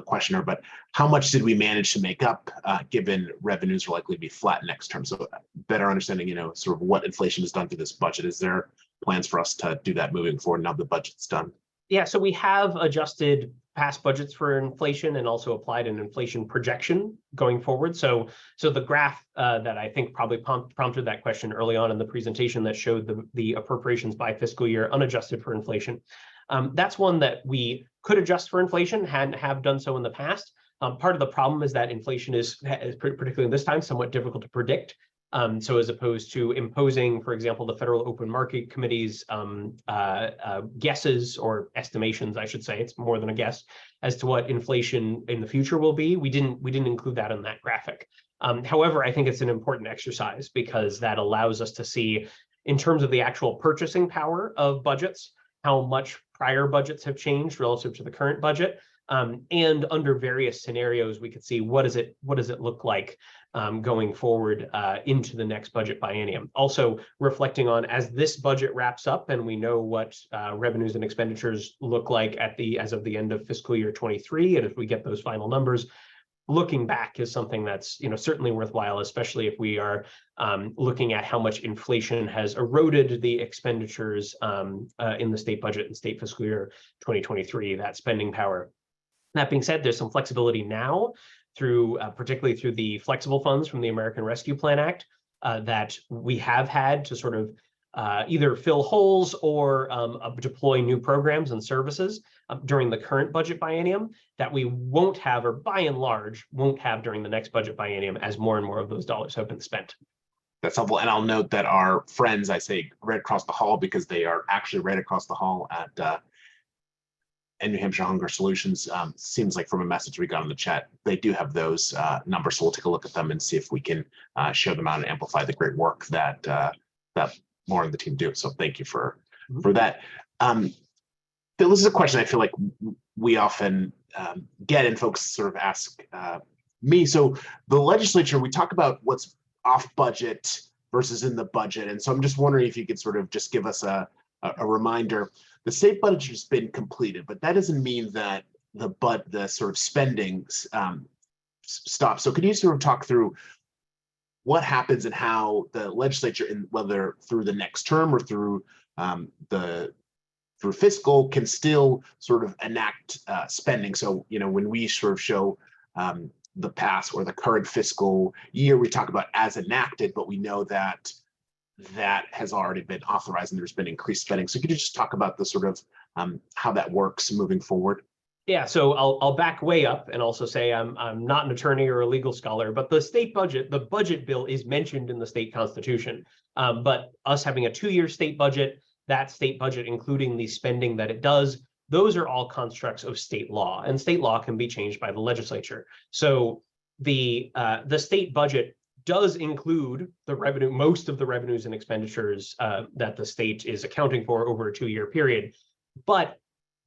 questioner, but how much did we manage to make up, given revenues are likely to be flat next term? So better understanding, sort of what inflation has done to this budget. Is there plans for us to do that moving forward now the budget's done? Yeah, so we have adjusted past budgets for inflation and also applied an inflation projection going forward. So the graph that I think probably prompted that question early on in the presentation that showed the appropriations by fiscal year unadjusted for inflation. That's one that we could adjust for inflation, have done so in the past. Part of the problem is that inflation is particularly this time, somewhat difficult to predict. So as opposed to imposing, for example, the Federal Open Market Committee's guesses or estimations, I should say, it's more than a guess, as to what inflation in the future will be, we didn't include that in that graphic. However, I think it's an important exercise because that allows us to see, in terms of the actual purchasing power of budgets, how much prior budgets have changed relative to the current budget. And under various scenarios, we could see what does it look like going forward into the next budget biennium. Also reflecting on, as this budget wraps up and we know what revenues and expenditures look like as of the end of fiscal year 23, and if we get those final numbers, looking back is something that's certainly worthwhile, especially if we are looking at how much inflation has eroded the expenditures in the state budget and state fiscal year 2023, that spending power. That being said, there's some flexibility now through particularly through the flexible funds from the American Rescue Plan Act that we have had to sort of either fill holes or deploy new programs and services during the current budget biennium that we won't have, or by and large won't have, during the next budget biennium as more and more of those dollars have been spent. That's helpful. And I'll note that our friends, I say right across the hall, because they are actually right across the hall at New Hampshire Hunger Solutions, seems like from a message we got in the chat, they do have those numbers. So we'll take a look at them and see if we can share them out and amplify the great work that Laura and the team do. So thank you for that. Phil, this is a question I feel like we often get, and folks sort of ask me. So the legislature, we talk about what's off budget versus in the budget. And so I'm just wondering if you could sort of just give us a reminder. The state budget has been completed, but that doesn't mean that the sort of spending stops. So could you sort of talk through what happens and how the legislature, whether through the next term or through through fiscal, can still sort of enact spending? So when we sort of show the past or the current fiscal year, we talk about as enacted, but we know that has already been authorized and there's been increased spending. So could you just talk about the sort of how that works moving forward? Yeah, so I'll back way up and also say I'm not an attorney or a legal scholar, but the budget bill is mentioned in the state constitution. But us having a 2-year state budget, that state budget, including the spending that it does, those are all constructs of state law, and state law can be changed by the legislature. So the state budget does include the revenue, most of the revenues and expenditures that the state is accounting for over a 2-year period, but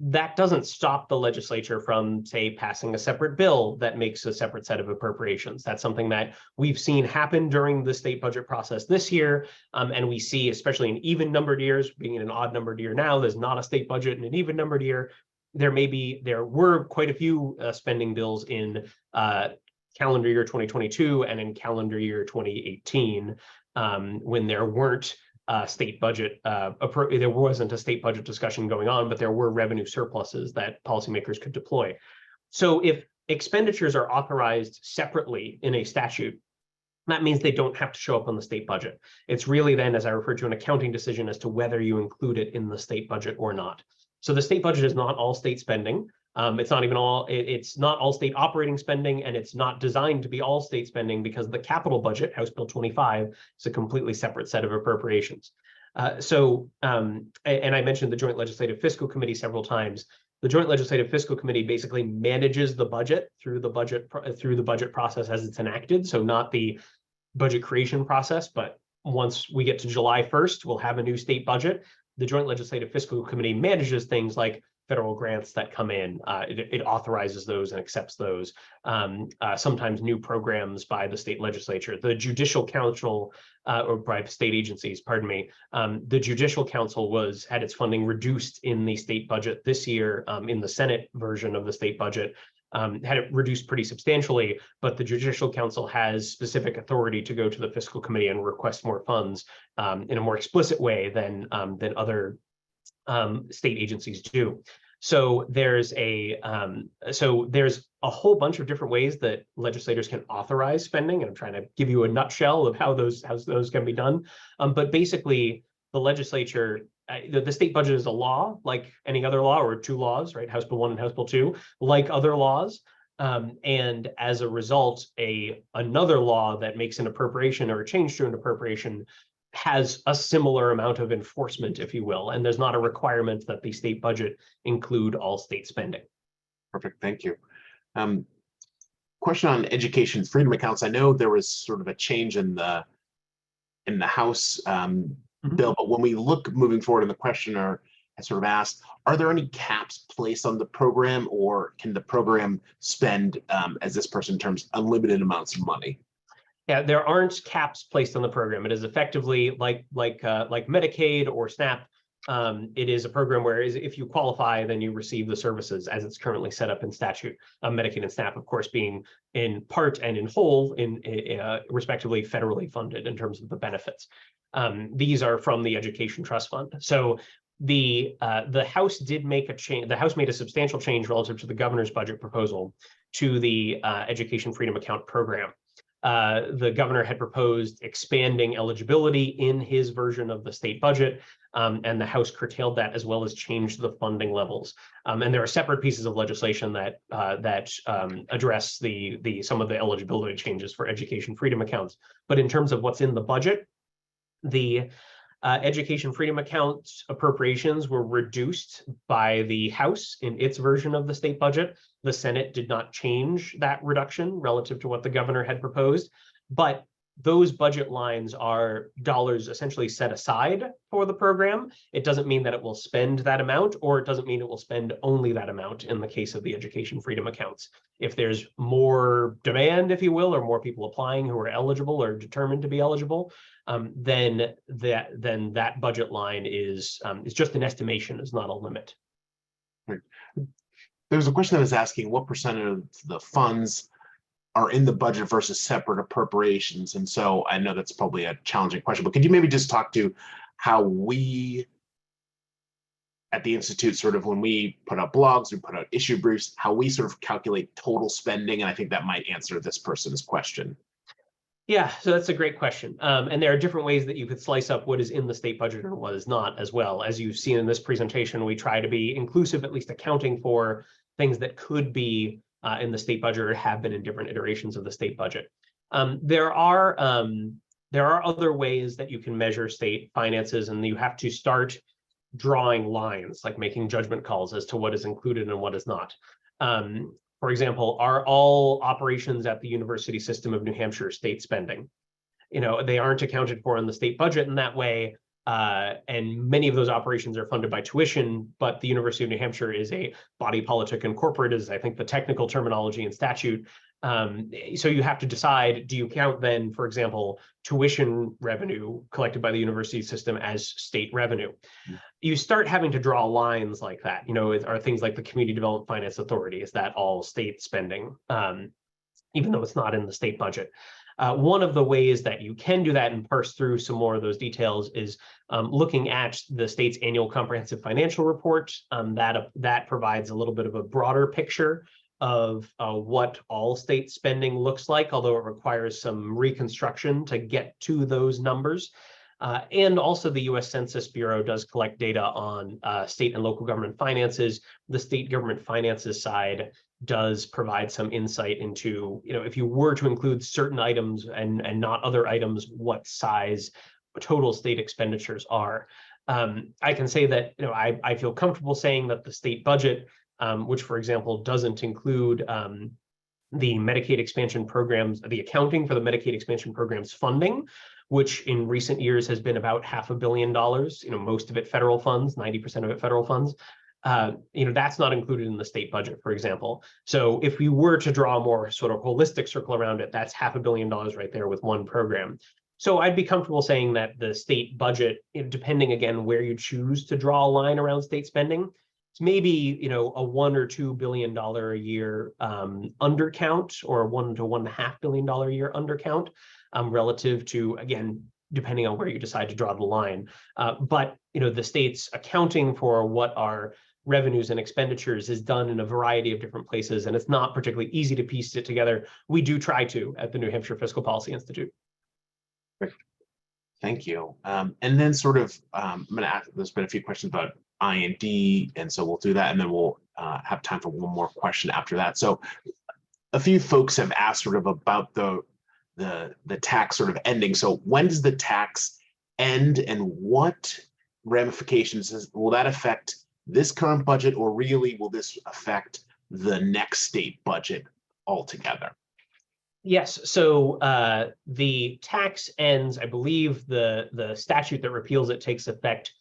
that doesn't stop the legislature from, say, passing a separate bill that makes a separate set of appropriations. That's something that we've seen happen during the state budget process this year. And we see, especially in even numbered years, being in an odd numbered year now, there's not a state budget in an even numbered year. There were quite a few spending bills in calendar year 2022 and in calendar year 2018 when there weren't state budget, there wasn't a state budget discussion going on, but there were revenue surpluses that policymakers could deploy. So if expenditures are authorized separately in a statute, that means they don't have to show up on the state budget. It's really then, as I referred to, an accounting decision as to whether you include it in the state budget or not. So the state budget is not all state spending. It's not all state operating spending, and it's not designed to be all state spending because the capital budget, House Bill 25, is a completely separate set of appropriations. And I mentioned the Joint Legislative Fiscal Committee several times. The Joint Legislative Fiscal Committee basically manages the budget through the budget process as it's enacted. So not the budget creation process, but once we get to July 1st, we'll have a new state budget. The Joint Legislative Fiscal Committee manages things like federal grants that come in. It authorizes those and accepts those. Sometimes new programs by the state legislature. The Judicial Council, or by state agencies, pardon me, the Judicial Council had its funding reduced in the state budget this year, in the Senate version of the state budget, had it reduced pretty substantially, but the Judicial Council has specific authority to go to the Fiscal Committee and request more funds in a more explicit way than other state agencies do. So there's a whole bunch of different ways that legislators can authorize spending, and I'm trying to give you a nutshell of how those can be done. But basically, the legislature, the state budget is a law like any other law, or two laws, right? House Bill 1 and House Bill 2, like other laws. And as a result, another law that makes an appropriation or a change to an appropriation has a similar amount of enforcement, if you will, and there's not a requirement that the state budget include all state spending. Perfect, thank you. Question on education freedom accounts. I know there was sort of a change in the House bill, but when we look moving forward, and the questioner has sort of asked, are there any caps placed on the program, or can the program spend, as this person terms, unlimited amounts of money? Yeah, there aren't caps placed on the program. It is effectively like Medicaid or SNAP. It is a program where if you qualify, then you receive the services as it's currently set up in statute. Medicaid and SNAP, of course, being in part and in whole, respectively federally funded in terms of the benefits. These are from the Education Trust Fund. So the House did make a change. The House made a substantial change relative to the governor's budget proposal to the Education Freedom Account program. The governor had proposed expanding eligibility in his version of the state budget, and the House curtailed that, as well as changed the funding levels. And there are separate pieces of legislation that address some of the eligibility changes for education freedom accounts. But in terms of what's in the budget, the Education Freedom Account appropriations were reduced by the House in its version of the state budget. The Senate did not change that reduction relative to what the governor had proposed, but those budget lines are dollars essentially set aside for the program. It doesn't mean that it will spend that amount, or it doesn't mean it will spend only that amount in the case of the Education Freedom Accounts. If there's more demand, if you will, or more people applying who are eligible or determined to be eligible, then that budget line is just an estimation, is not a limit. Right. There's a question that was asking what percentage of the funds are in the budget versus separate appropriations. And so I know that's probably a challenging question, but could you maybe just talk to how we at the Institute, sort of when we put out blogs, we put out issue briefs, how we sort of calculate total spending? And I think that might answer this person's question. Yeah, so that's a great question. And there are different ways that you could slice up what is in the state budget and what is not as well. As you've seen in this presentation, we try to be inclusive, at least accounting for things that could be in the state budget or have been in different iterations of the state budget. There are other ways that you can measure state finances, and you have to start drawing lines, like making judgment calls as to what is included and what is not. For example, are all operations at the university system of New Hampshire state spending? They aren't accounted for in the state budget in that way. And many of those operations are funded by tuition, but the University of New Hampshire is a body politic and corporate, is I think the technical terminology and statute. So you have to decide, do you count then, for example, tuition revenue collected by the university system as state revenue? You start having to draw lines like that. Are things like the Community Development Finance Authority, is that all state spending, even though it's not in the state budget? One of the ways that you can do that and parse through some more of those details is looking at the state's annual comprehensive financial report. That provides a little bit of a broader picture of what all state spending looks like, although it requires some reconstruction to get to those numbers. And also the U.S. Census Bureau does collect data on state and local government finances. The state government finances side does provide some insight into, if you were to include certain items and not other items, what size total state expenditures are. I can say that, I feel comfortable saying that the state budget, which, for example, doesn't include the Medicaid expansion programs, the accounting for the Medicaid expansion programs funding, which in recent years has been about $500 million, most of it federal funds, 90% of it federal funds. That's not included in the state budget, for example. So if we were to draw a more sort of holistic circle around it, that's $500 million right there with one program. So I'd be comfortable saying that the state budget, depending again where you choose to draw a line around state spending, it's maybe a $1 or $2 billion a year undercount, or $1 to $1.5 billion a year undercount, relative to, again, depending on where you decide to draw the line. But the state's accounting for what are revenues and expenditures is done in a variety of different places, and it's not particularly easy to piece it together. We do try to at the New Hampshire Fiscal Policy Institute. Thank you. And then sort of, I'm going to ask, there's been a few questions about I&D, and so we'll do that, and then we'll have time for one more question after that. So a few folks have asked sort of about the tax sort of ending. So when does the tax end, and what ramifications will that affect this current budget, or really will this affect the next state budget altogether? Yes, so the tax ends, I believe the statute that repeals it takes effect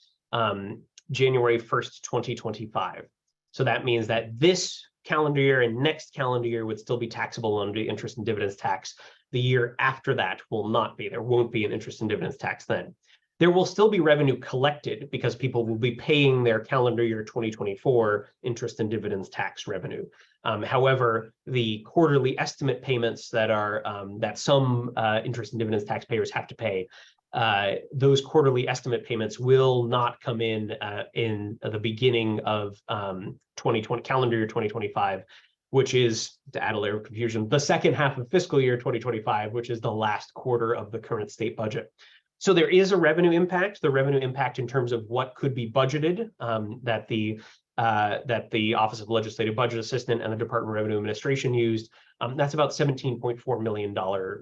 January 1st, 2025. So that means that this calendar year and next calendar year would still be taxable under the interest and dividends tax. The year after that will not be. There won't be an interest and dividends tax then. There will still be revenue collected because people will be paying their calendar year 2024 interest and dividends tax revenue. However, the quarterly estimate payments that are that some interest and dividends taxpayers have to pay, those quarterly estimate payments will not come in the beginning of 2020 calendar year 2025, which is, to add a layer of confusion, the second half of fiscal year 2025, which is the last quarter of the current state budget. So there is a revenue impact. The revenue impact in terms of what could be budgeted, that the Office of Legislative Budget Assistant and the Department of Revenue Administration used, that's about $17.4 million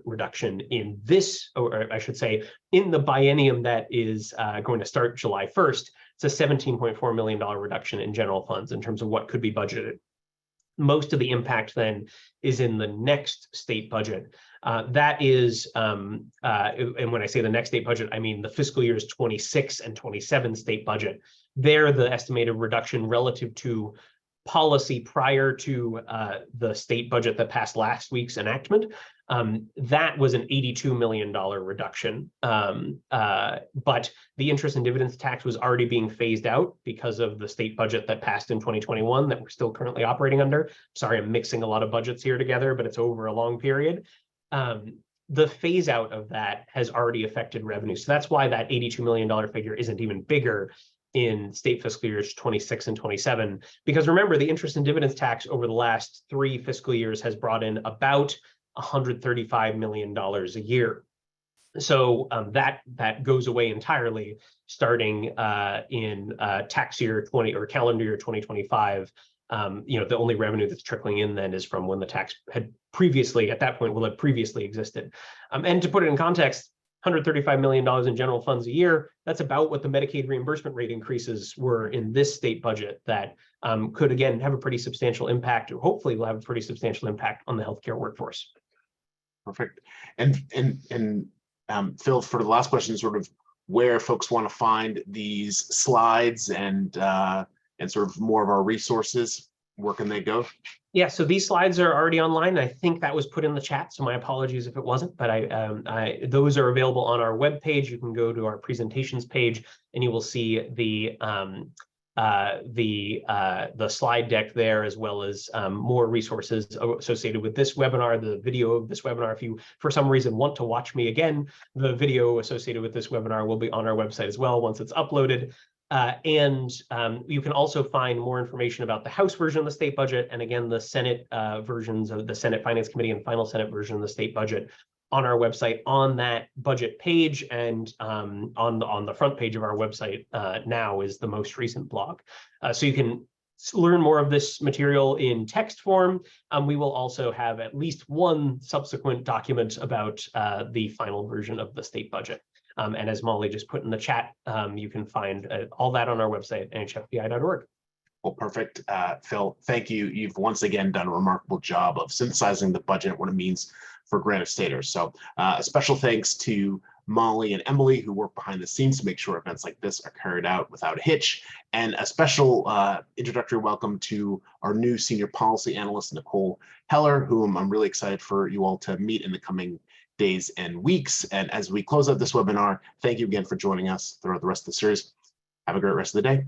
reduction in this, or I should say, in the biennium that is going to start July 1st. It's a $17.4 million reduction in general funds in terms of what could be budgeted. Most of the impact then is in the next state budget. That is, and when I say the next state budget, I mean the fiscal years 26 and 27 state budget. There, the estimated reduction relative to policy prior to the state budget that passed last week's enactment, that was an $82 million reduction. But the interest and dividends tax was already being phased out because of the state budget that passed in 2021 that we're still currently operating under. Sorry, I'm mixing a lot of budgets here together, but it's over a long period. The phase out of that has already affected revenue. So that's why that $82 million figure isn't even bigger in state fiscal years 26 and 27. Because remember, the interest and dividends tax over the last 3 fiscal years has brought in about $135 million a year. So that goes away entirely starting in tax year 20 or calendar year 2025. the only revenue that's trickling in then is from when the tax had previously, at that point, will have previously existed. And to put it in context, $135 million in general funds a year, that's about what the Medicaid reimbursement rate increases were in this state budget that could, again, have a pretty substantial impact, or hopefully will have a pretty substantial impact on the healthcare workforce. Perfect. And Phil, for the last question, sort of where folks want to find these slides and sort of more of our resources, where can they go? Yeah, so these slides are already online. I think that was put in the chat, so my apologies if it wasn't, but those are available on our webpage. You can go to our presentations page and you will see the slide deck there, as well as more resources associated with this webinar, the video of this webinar. If you, for some reason, want to watch me again, the video associated with this webinar will be on our website as well once it's uploaded. You can also find more information about the House version of the state budget, and again, the Senate versions of the Senate Finance Committee and final Senate version of the state budget on our website on that budget page, and on the front page of our website now is the most recent blog. So you can learn more of this material in text form. We will also have at least one subsequent document about the final version of the state budget. And as Molly just put in the chat, you can find all that on our website, nhfpi.org. Well, perfect. Phil, thank you. You've once again done a remarkable job of synthesizing the budget, what it means for Granite Staters. So a special thanks to Molly and Emily, who work behind the scenes to make sure events like this are carried out without a hitch. And a special introductory welcome to our new senior policy analyst, Nicole Heller, whom I'm really excited for you all to meet in the coming days and weeks. And as we close out this webinar, thank you again for joining us throughout the rest of the series. Have a great rest of the day.